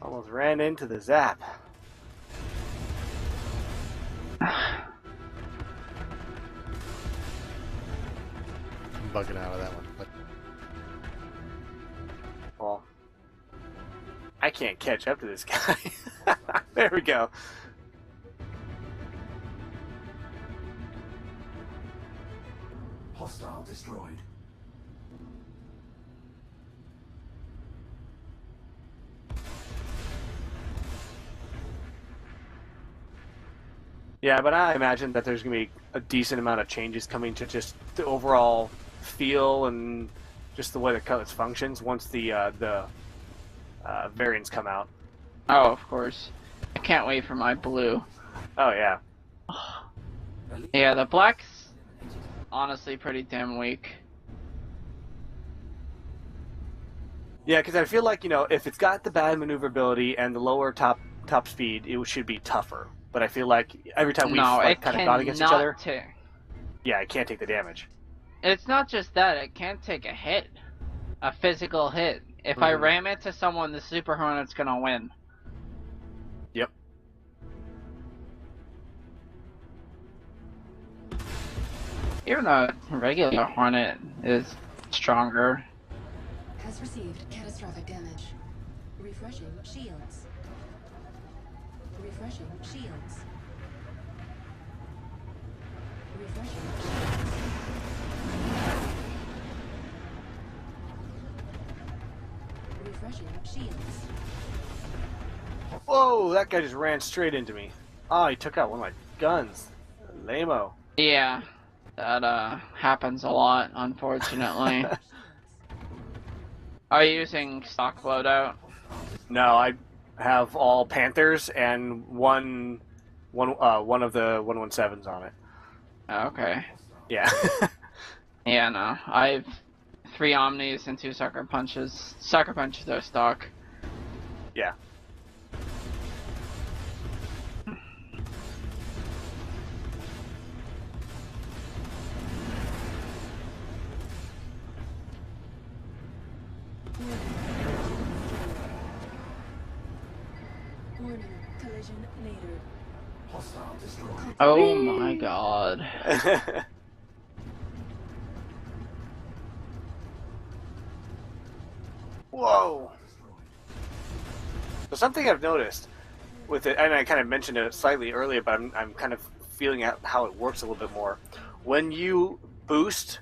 Speaker 2: Almost ran into the zap.
Speaker 1: I'm bugging out of that one. But
Speaker 2: Well, I can't catch up to this guy. There we go.
Speaker 6: Hostile destroyed.
Speaker 2: Yeah, but I imagine that there's going to be a decent amount of changes coming to just the overall feel and just the way the cutlass functions once the variants come out.
Speaker 5: Oh, of course. I can't wait for my blue.
Speaker 2: Oh yeah.
Speaker 5: Yeah, the black's honestly pretty damn weak.
Speaker 2: Yeah, because I feel like, if it's got the bad maneuverability and the lower top speed, it should be tougher. But I feel like every time we've
Speaker 5: No, it
Speaker 2: kind of gone against each
Speaker 5: cannot
Speaker 2: other,
Speaker 5: take.
Speaker 2: yeah, it can't take the damage.
Speaker 5: It's not just that, it can't take a hit. A physical hit. If I
Speaker 2: Mhm.
Speaker 5: ram into someone, the Super Hornet's gonna win.
Speaker 2: Yep.
Speaker 5: Even a regular Hornet is stronger.
Speaker 3: Has received catastrophic damage. Refreshing shields. Refreshing shields. Refreshing shields. Refreshing shields.
Speaker 2: Whoa, that guy just ran straight into me. Oh, he took out one of my guns. Lame-o.
Speaker 5: Yeah, that happens a lot, unfortunately. Are you using stock loadout?
Speaker 2: No, I have all Panthers and one of the 117s on it.
Speaker 5: Okay.
Speaker 2: Yeah.
Speaker 5: Yeah, no. I've 3 Omnis and 2 Sucker Punches. Sucker Punches are stock.
Speaker 2: Yeah.
Speaker 3: Warning. Collision later.
Speaker 6: Hostile destroyed.
Speaker 5: Oh my god.
Speaker 2: Whoa. So something I've noticed with it, and I kind of mentioned it slightly earlier, but I'm kind of feeling out how it works a little bit more. When you boost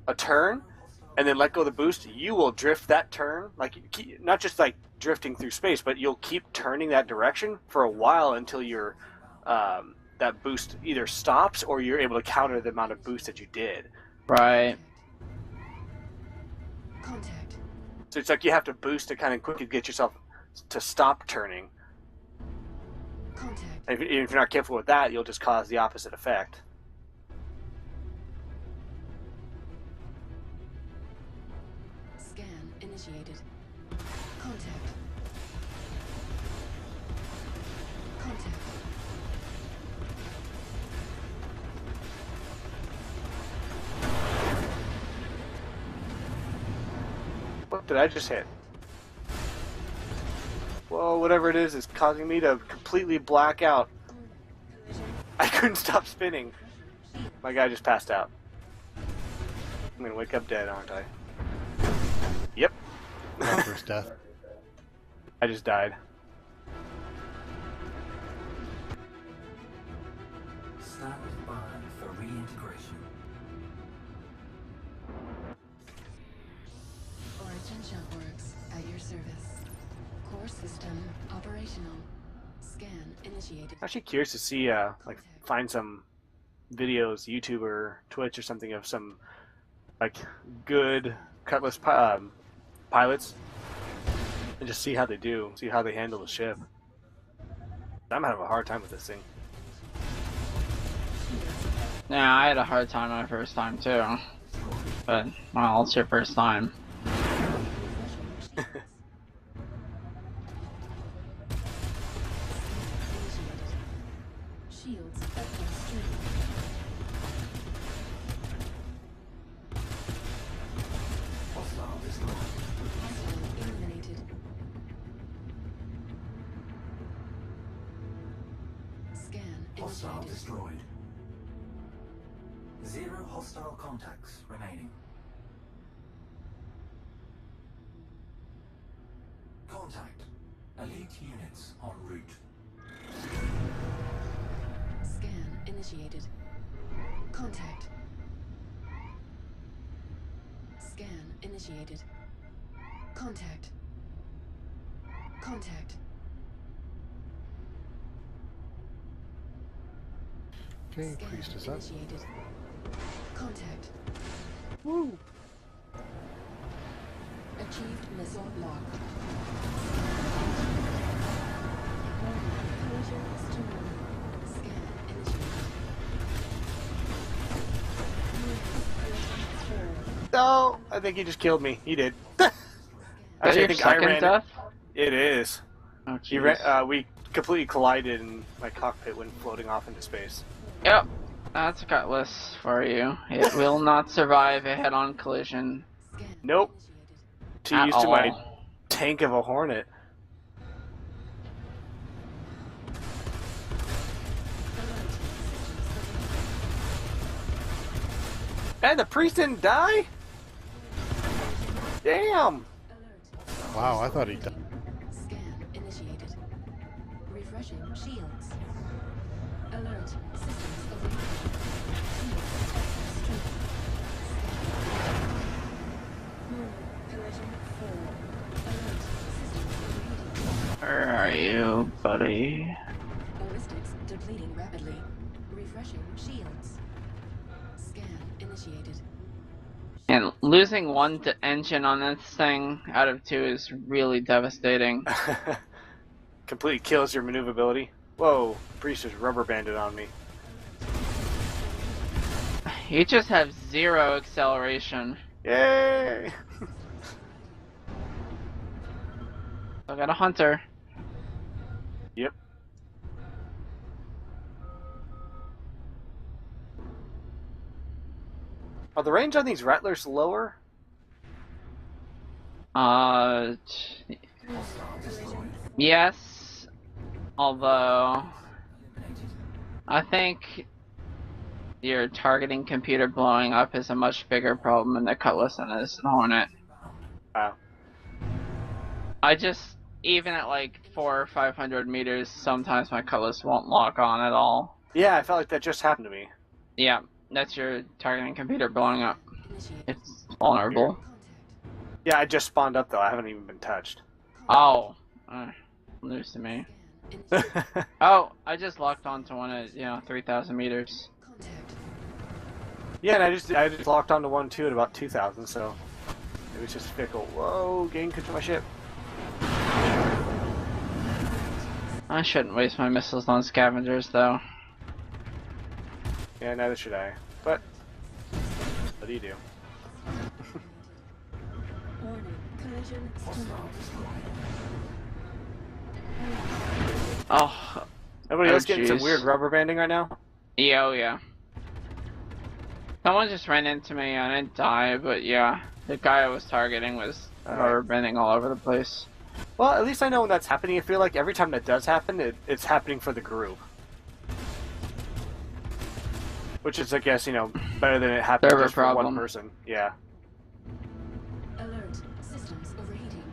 Speaker 2: a turn and then let go of the boost, you will drift that turn, like not just like drifting through space, but you'll keep turning that direction for a while until your that boost either stops or you're able to counter the amount of boost that you did.
Speaker 5: Right.
Speaker 3: Contact.
Speaker 2: So it's like you have to boost to kind of quickly get yourself to stop turning.
Speaker 3: Contact.
Speaker 2: And if you're not careful with that, you'll just cause the opposite effect.
Speaker 3: Scan initiated. Contact. Contact.
Speaker 2: What did I just hit? Well, whatever it is causing me to completely black out. I couldn't stop spinning. My guy just passed out. I'm gonna wake up dead, aren't I? Yep.
Speaker 1: My first death.
Speaker 2: I just died.
Speaker 6: Stand by for reintegration.
Speaker 3: Origin Shopworks at your service. Core system operational. Scan initiated.
Speaker 2: Actually curious to see, like, find some videos, YouTube or Twitch or something of some, like, good Cutlass pilots, and just see how they do, see how they handle the ship. I'm having a hard time with this thing.
Speaker 5: Yeah, I had a hard time my first time too. But, well, it's your first time.
Speaker 3: Shields at full strength.
Speaker 6: Hostile destroyed.
Speaker 3: Hostile eliminated. Scan
Speaker 6: Hostile
Speaker 3: initiated.
Speaker 6: destroyed. 0 hostile contacts remaining. Contact. Elite units en route.
Speaker 3: Scan initiated. Contact. Scan initiated. Contact. Contact.
Speaker 1: Okay,
Speaker 3: Scan
Speaker 1: priest is up.
Speaker 3: initiated. Contact.
Speaker 2: Woo!
Speaker 3: Achieved missile lock. Scan initiated.
Speaker 2: No, I think he just killed me. He did.
Speaker 5: Is that
Speaker 2: Actually, I
Speaker 5: your
Speaker 2: think I
Speaker 5: second
Speaker 2: ran.
Speaker 5: death?
Speaker 2: It is.
Speaker 5: Oh,
Speaker 2: He
Speaker 5: jeez.
Speaker 2: we completely collided, and my cockpit went floating off into space.
Speaker 5: Yep. That's a Cutlass for you. It will not survive a head-on collision.
Speaker 3: Scan
Speaker 2: Nope.
Speaker 3: initiated.
Speaker 2: Too
Speaker 5: At
Speaker 2: used to my
Speaker 5: all.
Speaker 2: tank of a Hornet. And the priest didn't die? Damn!
Speaker 3: Alert.
Speaker 1: Wow, I thought he died.
Speaker 3: Scan initiated. Refreshing shields. Alert. Systems overloaded. Shields at full strength. Collision 4. Alert. Systems overheating.
Speaker 5: Where are you, buddy?
Speaker 3: Ballistics depleting rapidly. Refreshing shields. Scan initiated.
Speaker 5: And losing one engine on this thing out of 2 is really devastating.
Speaker 2: Completely kills your maneuverability. Whoa, priest just rubber banded on me.
Speaker 5: You just have 0 acceleration.
Speaker 2: Yay!
Speaker 5: I got a hunter.
Speaker 2: Yep. Are the range on these Rattlers lower?
Speaker 6: Hostile destroyed.
Speaker 5: Yes. Although,
Speaker 6: Eliminated.
Speaker 5: I think your targeting computer blowing up is a much bigger problem in the Cutlass than it is in the Hornet.
Speaker 2: Wow.
Speaker 5: I just even at like 400 or 500 meters, sometimes my cutlass won't lock on at all.
Speaker 2: Yeah, I felt like that just happened to me.
Speaker 5: Yeah, that's your targeting computer blowing up.
Speaker 3: Initiate.
Speaker 5: It's vulnerable.
Speaker 3: Contact.
Speaker 2: Yeah, I just spawned up though. I haven't even been touched.
Speaker 5: Oh, news to me.
Speaker 3: Scan. Initiate.
Speaker 5: Oh, I just locked onto one at 3,000 meters.
Speaker 3: Contact.
Speaker 2: Yeah, and I just locked onto one too at about 2,000, so it was just fickle. Whoa, gain control of my ship.
Speaker 5: I shouldn't waste my missiles on scavengers though.
Speaker 2: Yeah, neither should I. But what do you do?
Speaker 3: Warning. Collision.
Speaker 5: Oh,
Speaker 2: Everybody
Speaker 5: Oh,
Speaker 2: else getting some
Speaker 5: jeez.
Speaker 2: weird rubber banding right now?
Speaker 5: yeah, oh yeah. Someone just ran into me. I didn't die, but yeah, the guy I was targeting was rubber banding all over the place.
Speaker 2: Well, at least I know when that's happening. I feel like every time that does happen, it's happening for the group. Which is, I guess, better than it happening
Speaker 5: Server
Speaker 2: just for one
Speaker 5: problem.
Speaker 2: person. Yeah.
Speaker 3: Alert. Systems overheating.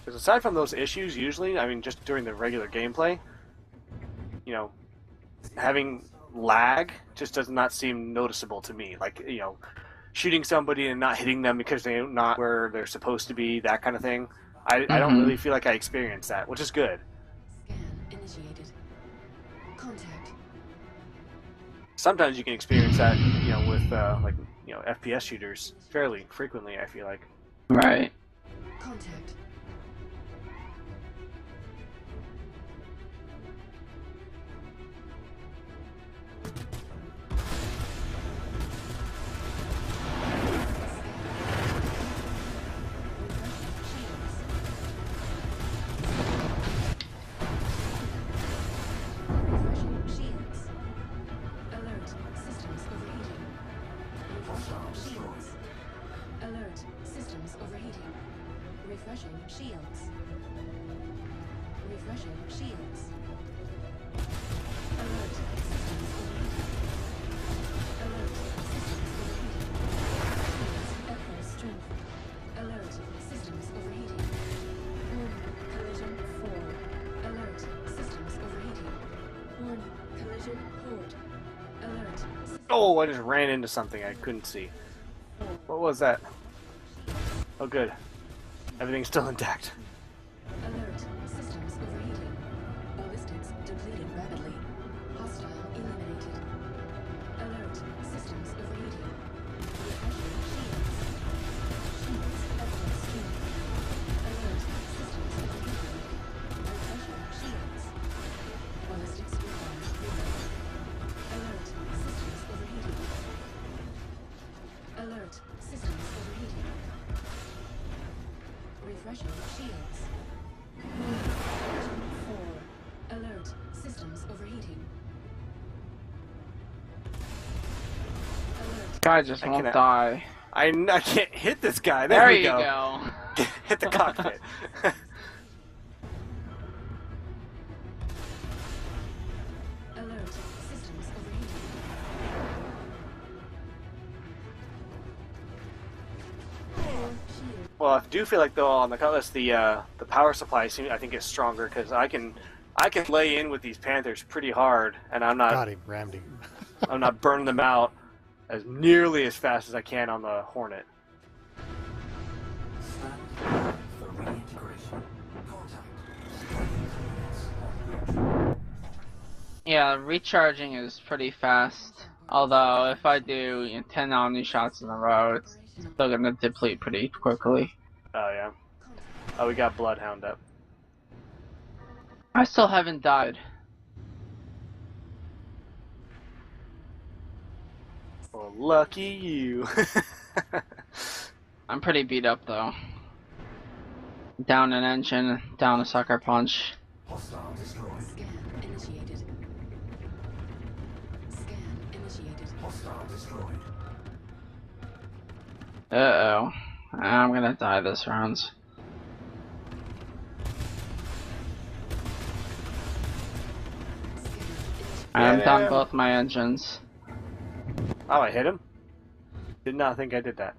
Speaker 2: Because aside from those issues, usually, I mean, just during the regular gameplay, having lag just does not seem noticeable to me. Like, shooting somebody and not hitting them because they're not where they're supposed to be, that kind of thing. I don't
Speaker 5: Mhm.
Speaker 2: really feel like I experience that, which is good.
Speaker 3: Scan initiated. Contact.
Speaker 2: Sometimes you can experience that, with FPS shooters fairly frequently. I feel like.
Speaker 5: Right.
Speaker 3: Contact. Refreshing shields. Alert. Systems overheating. Refreshing shields. Alert. Systems overheating. Refreshing shields. Refreshing shields. Alert. Systems overheating. Alert. Systems overheating. Shields at full strength. Alert. Systems overheating. Warning. Collision 4. Alert. Systems overheating. Warning. Collision port. Alert.
Speaker 2: Oh, I just ran into something I couldn't see. What was that? Oh, good. Everything's still intact.
Speaker 3: Alert. Systems overheating. Ballistics depleting rapidly. Hostile eliminated. Alert. Systems overheating. Refreshing shields. Shields at full strength. Alert. Systems overheating. Refreshing shields. Ballistics required reload. Alert. Systems overheating. Alert. Systems overheating. Refreshing shields. Collision 4. Alert. Systems overheating. Alert.
Speaker 5: Guy just
Speaker 2: I
Speaker 5: won't
Speaker 2: cannot-
Speaker 5: die.
Speaker 2: I can't hit this guy. There,
Speaker 5: There
Speaker 2: we
Speaker 5: you
Speaker 2: go.
Speaker 5: go.
Speaker 2: Hit the cockpit.
Speaker 3: Alert. Systems overheating. Shield.
Speaker 2: Well, I do feel like though on the Cutlass, the power supply I think is stronger because I can lay in with these Panthers pretty hard, and I'm not
Speaker 1: Got him, rammed him.
Speaker 2: I'm not burning them out as nearly as fast as I can on the Hornet.
Speaker 6: Stand for reintegration. Contact.
Speaker 5: Yeah, recharging is pretty fast. Although if I do 10 Omni shots in a row, it's still gonna deplete pretty quickly.
Speaker 2: Oh yeah. Oh, we got Bloodhound up.
Speaker 5: I still haven't died.
Speaker 2: Well, lucky you.
Speaker 5: I'm pretty beat up though. Down an engine, down a sucker punch.
Speaker 6: Hostile destroyed.
Speaker 3: Scan initiated. Scan initiated.
Speaker 6: Hostile destroyed.
Speaker 5: Uh-oh. I'm gonna die this round.
Speaker 3: Scan initiated.
Speaker 5: I'm
Speaker 2: Get
Speaker 5: down
Speaker 2: him.
Speaker 5: both my engines.
Speaker 2: Oh, I hit him. Did not think I did that.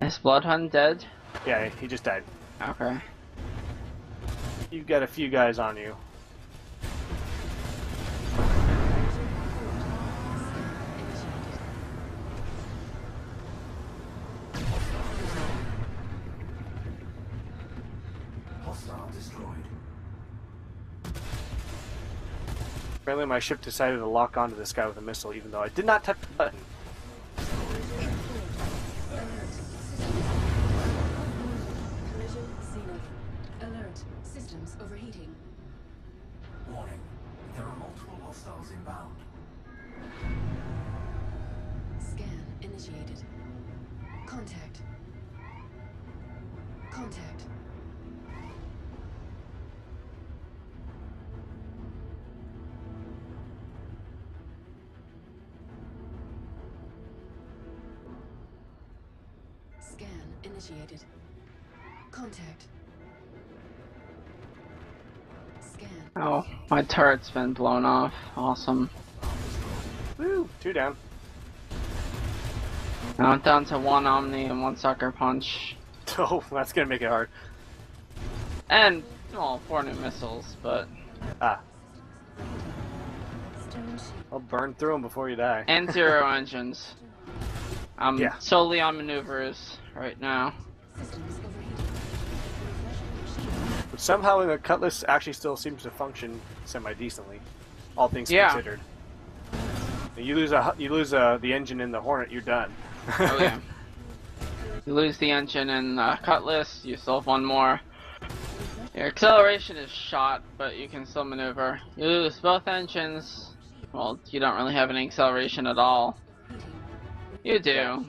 Speaker 5: Is Bloodhunt dead?
Speaker 2: Yeah, he just died.
Speaker 5: Okay.
Speaker 2: You've got a few guys on you.
Speaker 6: Hostile destroyed.
Speaker 2: Apparently my ship decided to lock onto this guy with a missile, even though I did not touch the button.
Speaker 3: Collision zenith. Alert. Systems overheating.
Speaker 6: Warning. There are multiple hostiles inbound.
Speaker 3: Scan initiated. Contact. Contact. Scan initiated. Contact. Scan.
Speaker 5: Oh, my turret's been blown off. Awesome.
Speaker 2: Woo! 2 down.
Speaker 5: Now I'm down to 1 Omni and 1 Sucker Punch.
Speaker 2: Oh, that's gonna make it hard.
Speaker 5: And, well, 4 new missiles, but...
Speaker 2: Ah,
Speaker 3: Stone shield.
Speaker 2: I'll burn through them before you die.
Speaker 5: And 0 engines. I'm
Speaker 2: Yeah.
Speaker 5: solely on maneuvers right now.
Speaker 3: Systems overheating. Shield.
Speaker 2: But somehow the Cutlass actually still seems to function semi-decently, all things
Speaker 5: Yeah.
Speaker 2: considered. You lose the engine in the Hornet, you're done.
Speaker 5: Oh yeah. You lose the engine in Cutlass, you still have 1 more. Your acceleration is shot, but you can still maneuver. You lose both engines, well, you don't really have any acceleration at all. You do.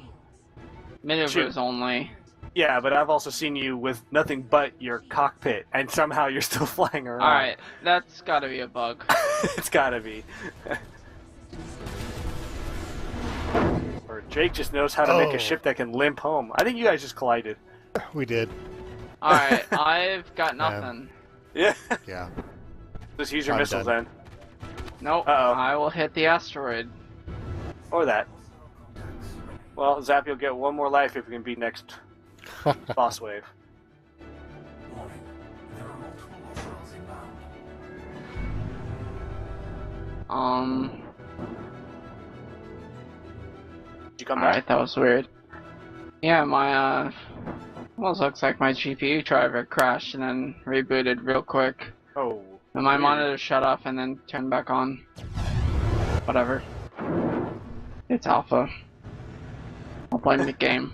Speaker 5: Maneuvers
Speaker 2: Shoot.
Speaker 5: only.
Speaker 2: Yeah, but I've also seen you with nothing but your cockpit, and somehow you're still flying around.
Speaker 5: Alright, that's gotta be a bug.
Speaker 2: It's gotta be. Or Jake just knows how to make
Speaker 1: Oh.
Speaker 2: a ship that can limp home. I think you guys just collided.
Speaker 1: We did.
Speaker 5: Alright, I've got nothing.
Speaker 2: Yeah.
Speaker 1: Yeah.
Speaker 2: Just use your
Speaker 1: I'm
Speaker 2: missiles
Speaker 1: done.
Speaker 2: then.
Speaker 5: Nope,
Speaker 2: Uh-oh.
Speaker 5: I will hit the asteroid.
Speaker 2: Or that. Well, Zappy will get 1 more life if we can beat next boss wave.
Speaker 6: Warning. There are multiple hostiles inbound.
Speaker 2: Did you come
Speaker 5: Alright,
Speaker 2: back?
Speaker 5: that was weird. Yeah, my, well, it looks like my GPU driver crashed and then rebooted real quick.
Speaker 2: Oh.
Speaker 5: And my
Speaker 2: weird.
Speaker 5: monitor shut off and then turned back on. Whatever. It's alpha. I'll blame the game.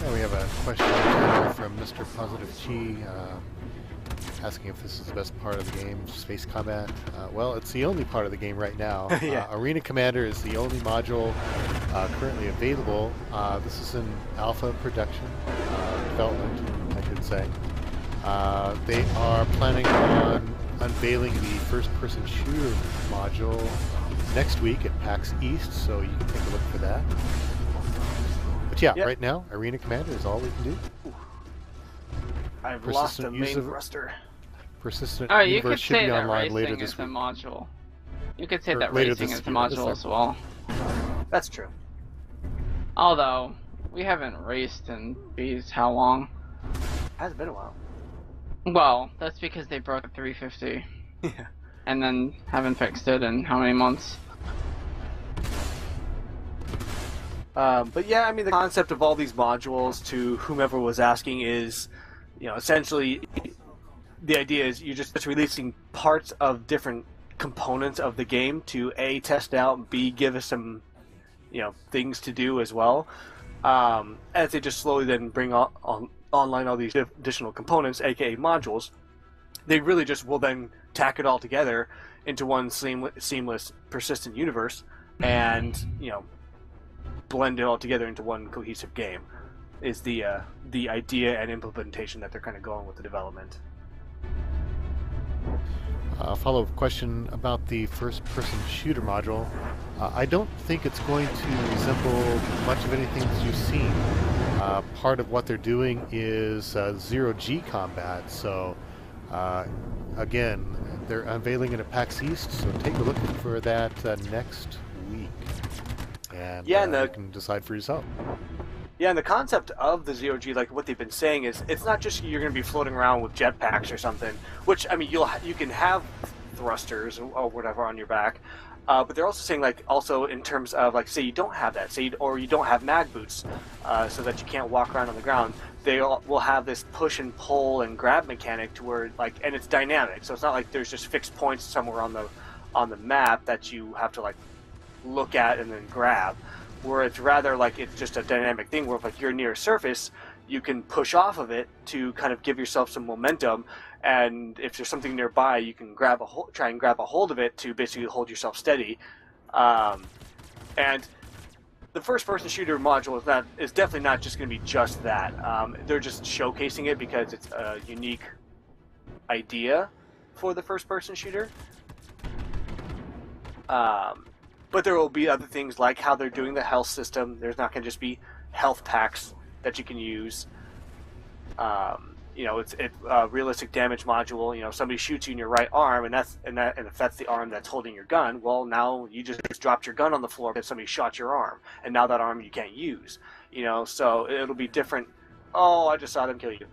Speaker 1: Yeah, we have a question in the channel from Mr. Positive Chi, asking if this is the best part of the game, space combat. Well, it's the only part of the game right now.
Speaker 2: Yeah.
Speaker 1: Arena Commander is the only module currently available. This is in alpha production, development, I should say. They are planning on unveiling the first-person shooter module next week at PAX East, so you can take a look for that. But yeah,
Speaker 2: Yep.
Speaker 1: right now, Arena Commander is all we can do.
Speaker 2: I've lost a
Speaker 1: persistent use
Speaker 2: main
Speaker 1: of-
Speaker 2: thruster.
Speaker 1: Persistent
Speaker 5: Oh, you
Speaker 1: Universe
Speaker 5: could
Speaker 1: should
Speaker 5: say
Speaker 1: be
Speaker 5: that
Speaker 1: online later
Speaker 5: racing
Speaker 1: this
Speaker 5: is a
Speaker 1: week.
Speaker 5: module. You could say
Speaker 1: Or
Speaker 5: that
Speaker 1: later
Speaker 5: racing
Speaker 1: this
Speaker 5: is a
Speaker 1: year, this
Speaker 5: module as well.
Speaker 2: That's true.
Speaker 5: Although, we haven't raced in geez, how long?
Speaker 2: Has been a while.
Speaker 5: Well, that's because they broke the 350
Speaker 2: Yeah.
Speaker 5: and then haven't fixed it in how many months?
Speaker 2: But yeah, I mean, the concept of all these modules, to whomever was asking, is, essentially, the idea is you're just releasing parts of different components of the game to A, test out, B, give us some, things to do as well. As they just slowly then bring online all these additional components, aka modules, they really just will then tack it all together into one seamless, persistent universe, and blend it all together into one cohesive game. Is the idea and implementation that they're kind of going with the development.
Speaker 1: follow-up question about the first-person shooter module. I don't think it's going to resemble much of anything that you've seen. Part of what they're doing is zero-G combat, so again, they're unveiling it at PAX East, so take a look for that next week. And
Speaker 2: Yeah, and
Speaker 1: you can decide for yourself.
Speaker 2: Yeah, and the concept of the ZOG, like what they've been saying, is it's not just you're going to be floating around with jetpacks or something. Which I mean, you can have thrusters or whatever on your back, but they're also saying like also in terms of like say you don't have that, or you don't have mag boots, so that you can't walk around on the ground. They will have this push and pull and grab mechanic to where like, and it's dynamic, so it's not like there's just fixed points somewhere on the map that you have to like look at and then grab. Where it's rather like it's just a dynamic thing where if like you're near a surface, you can push off of it to kind of give yourself some momentum, and if there's something nearby, you can try and grab a hold of it to basically hold yourself steady. And the first-person shooter module is definitely not just going to be just that. They're just showcasing it because it's a unique idea for the first-person shooter. But there will be other things like how they're doing the health system. There's not going to just be health packs that you can use. You know, it's a realistic damage module. You know, somebody shoots you in your right arm, and if that's the arm that's holding your gun, well, now you just dropped your gun on the floor because somebody shot your arm, and now that arm you can't use. You know, so it'll be different. Oh, I just saw them kill you.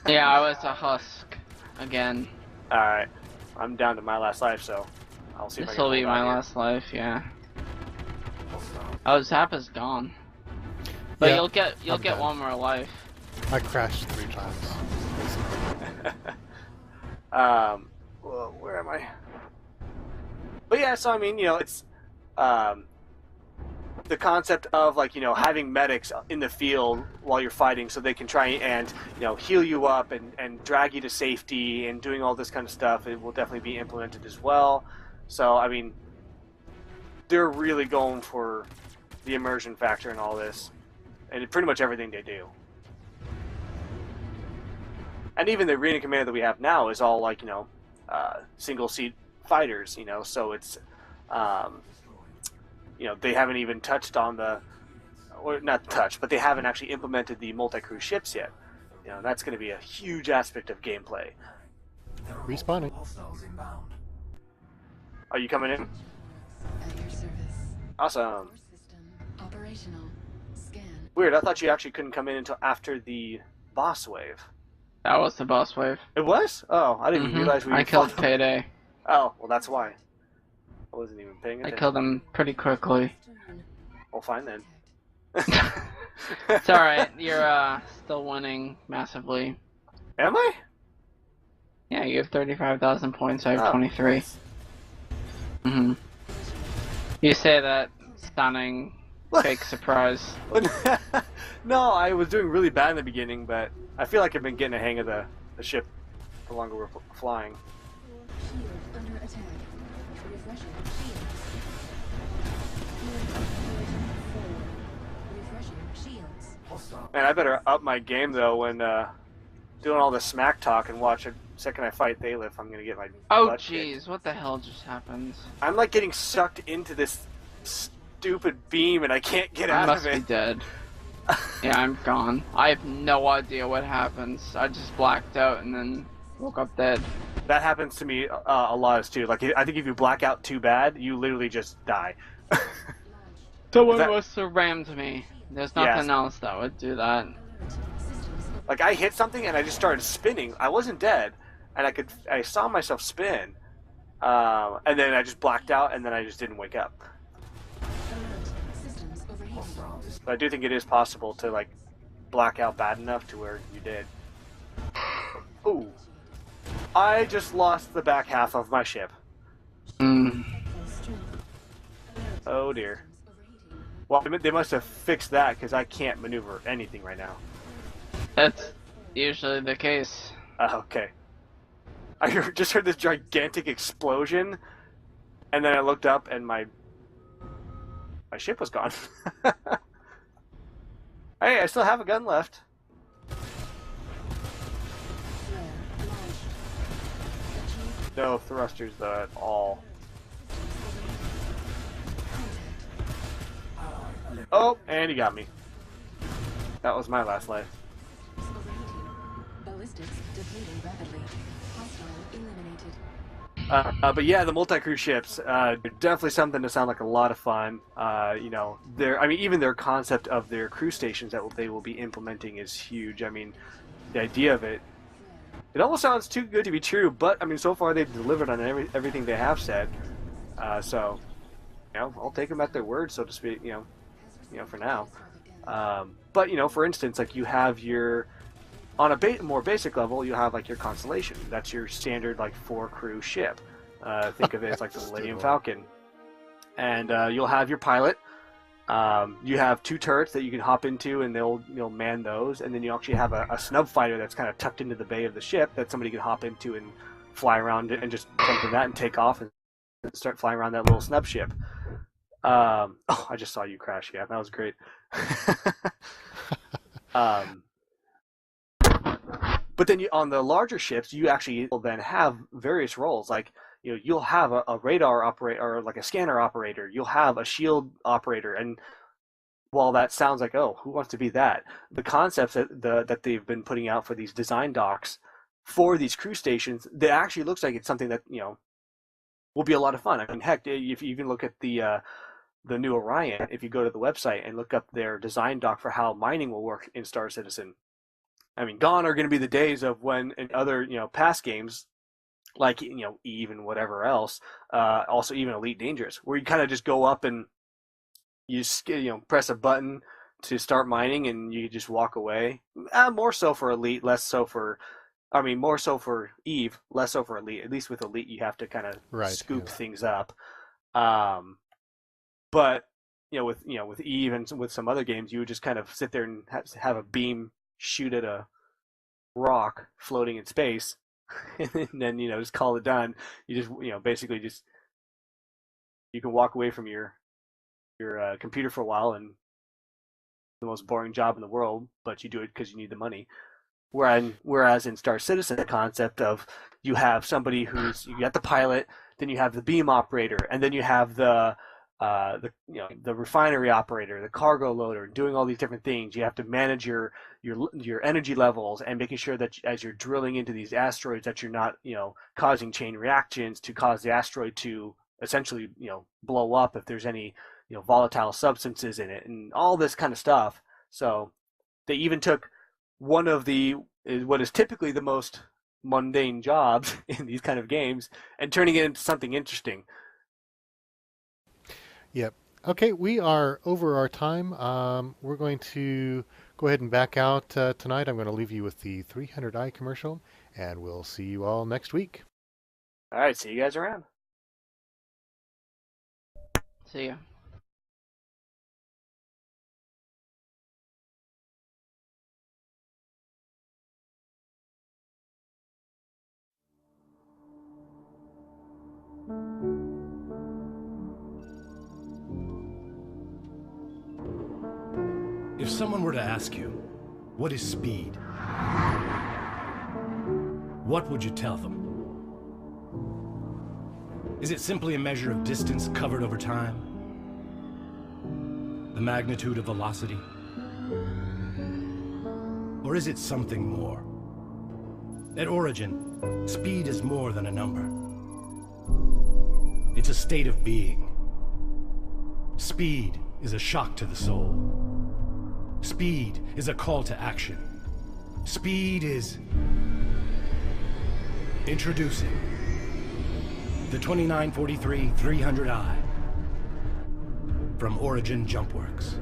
Speaker 5: Yeah, I was a husk again.
Speaker 2: All right, I'm down to my last life, so. I'll see if I
Speaker 5: This
Speaker 2: can
Speaker 5: will be
Speaker 2: hold
Speaker 5: my
Speaker 2: out here.
Speaker 5: last life, yeah. Oh, Zappa's gone. But
Speaker 1: Yeah,
Speaker 5: you'll get
Speaker 1: I'm dead.
Speaker 5: one more life.
Speaker 1: I crashed 3 times.
Speaker 2: Well, where am I? But yeah, so I mean, you know, it's the concept of like, you know, having medics in the field while you're fighting so they can try and, you know, heal you up and drag you to safety and doing all this kind of stuff. It will definitely be implemented as well. So, I mean, they're really going for the immersion factor in all this. And pretty much everything they do. And even the arena commander that we have now is all like, you know, single seat fighters, you know, so it's, you know, they haven't even touched on or not touched, but they haven't actually implemented the multi-crew ships yet. You know, that's going to be a huge aspect of gameplay.
Speaker 6: There are
Speaker 1: Respawning.
Speaker 6: hostiles inbound.
Speaker 2: Are you coming in?
Speaker 3: At your service.
Speaker 2: Awesome.
Speaker 3: Core system operational. Scan.
Speaker 2: Weird, I thought you actually couldn't come in until after the boss wave.
Speaker 5: That was the boss wave.
Speaker 2: It was? Oh, I didn't even realize we
Speaker 5: I killed
Speaker 2: fought-
Speaker 5: Payday.
Speaker 2: Oh, well that's why. I wasn't even paying
Speaker 5: I
Speaker 2: attention.
Speaker 5: killed him pretty quickly.
Speaker 3: Turn.
Speaker 2: Well, fine then.
Speaker 5: It's alright, you're still winning massively.
Speaker 2: Am I?
Speaker 5: Yeah, you have 35,000 points, I have
Speaker 2: Oh.
Speaker 5: 23. You say that sounding fake surprise.
Speaker 2: No, I was doing really bad in the beginning, but I feel like I've been getting a hang of the ship the longer we're flying.
Speaker 3: Shield under attack. Refreshing shields. Refreshing shields.
Speaker 6: Hostile.
Speaker 2: Man, I better up my game though when doing all the smack talk and watch. The second I fight Thalith, I'm gonna get my
Speaker 5: Oh
Speaker 2: butt kicked.
Speaker 5: jeez, what the hell just happened?
Speaker 2: I'm like getting sucked into this stupid beam and I can't get
Speaker 5: I
Speaker 2: out
Speaker 5: must
Speaker 2: of
Speaker 5: be
Speaker 2: it.
Speaker 5: dead. Yeah, I'm gone. I have no idea what happens. I just blacked out and then woke up dead.
Speaker 2: That happens to me a lot too. Like I think if you black out too bad, you literally just die.
Speaker 5: Someone
Speaker 2: That-
Speaker 5: must have rammed me. There's
Speaker 2: Yes.
Speaker 5: nothing else that would do that.
Speaker 3: Alert. Systems.
Speaker 2: Like I hit something and I just started spinning. I wasn't dead, and I saw myself spin, and then I just blacked out, and then I just didn't wake up.
Speaker 3: Alert. Systems overheating.
Speaker 6: Hostile dis-
Speaker 2: But I do think it is possible to like black out bad enough to where you did. Ooh, I just lost the back half of my ship.
Speaker 5: Mm.
Speaker 2: Oh dear.
Speaker 3: Overheating.
Speaker 2: Well, they must have fixed that because I can't maneuver anything right now.
Speaker 5: That's usually the case.
Speaker 2: Okay. I just heard this gigantic explosion, and then I looked up and my ship was gone. Hey, I still have a gun left.
Speaker 3: Flare. Launch. Achieve
Speaker 2: No thrusters though at all. Oh, and he got me. That was my last life.
Speaker 3: Overheating. Ballistics depleting rapidly. Hostile eliminated.
Speaker 2: But yeah, the multi-crew ships, definitely something to sound like a lot of fun. You know, even their concept of their crew stations that they will be implementing is huge. I mean, the idea of it almost sounds too good to be true. But I mean, so far they've delivered on everything they have said. So, you know, I'll take them at their word, so to speak. You know, for now. But you know, for instance, like you have your on a more basic level, you have like your Constellation. That's your standard like 4-crew ship. Think of it as like the Millennium Falcon. And you'll have your pilot. You have 2 turrets that you can hop into, and you'll man those. And then you actually have a snub fighter that's kind of tucked into the bay of the ship that somebody can hop into and fly around and just jump in that and take off and start flying around that little snub ship. Oh, I just saw you crash. Yeah, that was great. But then on the larger ships, you actually will then have various roles. Like, you know, you'll have a radar operator or like a scanner operator. You'll have a shield operator. And while that sounds like, oh, who wants to be that? The concepts that they've been putting out for these design docs for these crew stations, that actually looks like it's something that, you know, will be a lot of fun. I mean, heck, if you even look at the new Orion, if you go to the website and look up their design doc for how mining will work in Star Citizen, I mean, gone are going to be the days of when in other, you know, past games, like, you know, Eve and whatever else, also even Elite Dangerous, where you kind of just go up and you press a button to start mining and you just walk away. More so for Elite, less so for, I mean, more so for Eve, less so for Elite. At least with Elite, you have to kind of scoop things up. But with Eve and with some other games, you would just kind of sit there and have a beam shoot at a rock floating in space, and then just call it done. You just basically just you can walk away from your computer for a while, and the most boring job in the world, but you do it because you need the money. Whereas in Star Citizen, the concept of you have somebody you got the pilot, then you have the beam operator, and then you have the refinery operator, the cargo loader, doing all these different things. You have to manage your energy levels and making sure that as you're drilling into these asteroids that you're not causing chain reactions to cause the asteroid to essentially blow up if there's any volatile substances in it and all this kind of stuff. So they even took one of what is typically the most mundane jobs in these kind of games and turning it into something interesting.
Speaker 1: Yep. Okay, we are over our time. We're going to go ahead and back out tonight. I'm going to leave you with the 300i commercial, and we'll see you all next week.
Speaker 2: All right, see you guys around.
Speaker 5: See ya.
Speaker 6: If someone were to ask you, what is speed? What would you tell them? Is it simply a measure of distance covered over time? The magnitude of velocity? Or is it something more? At origin, speed is more than a number. It's a state of being. Speed is a shock to the soul. Speed is a call to action. Speed is... Introducing the 2943 300i from Origin Jumpworks.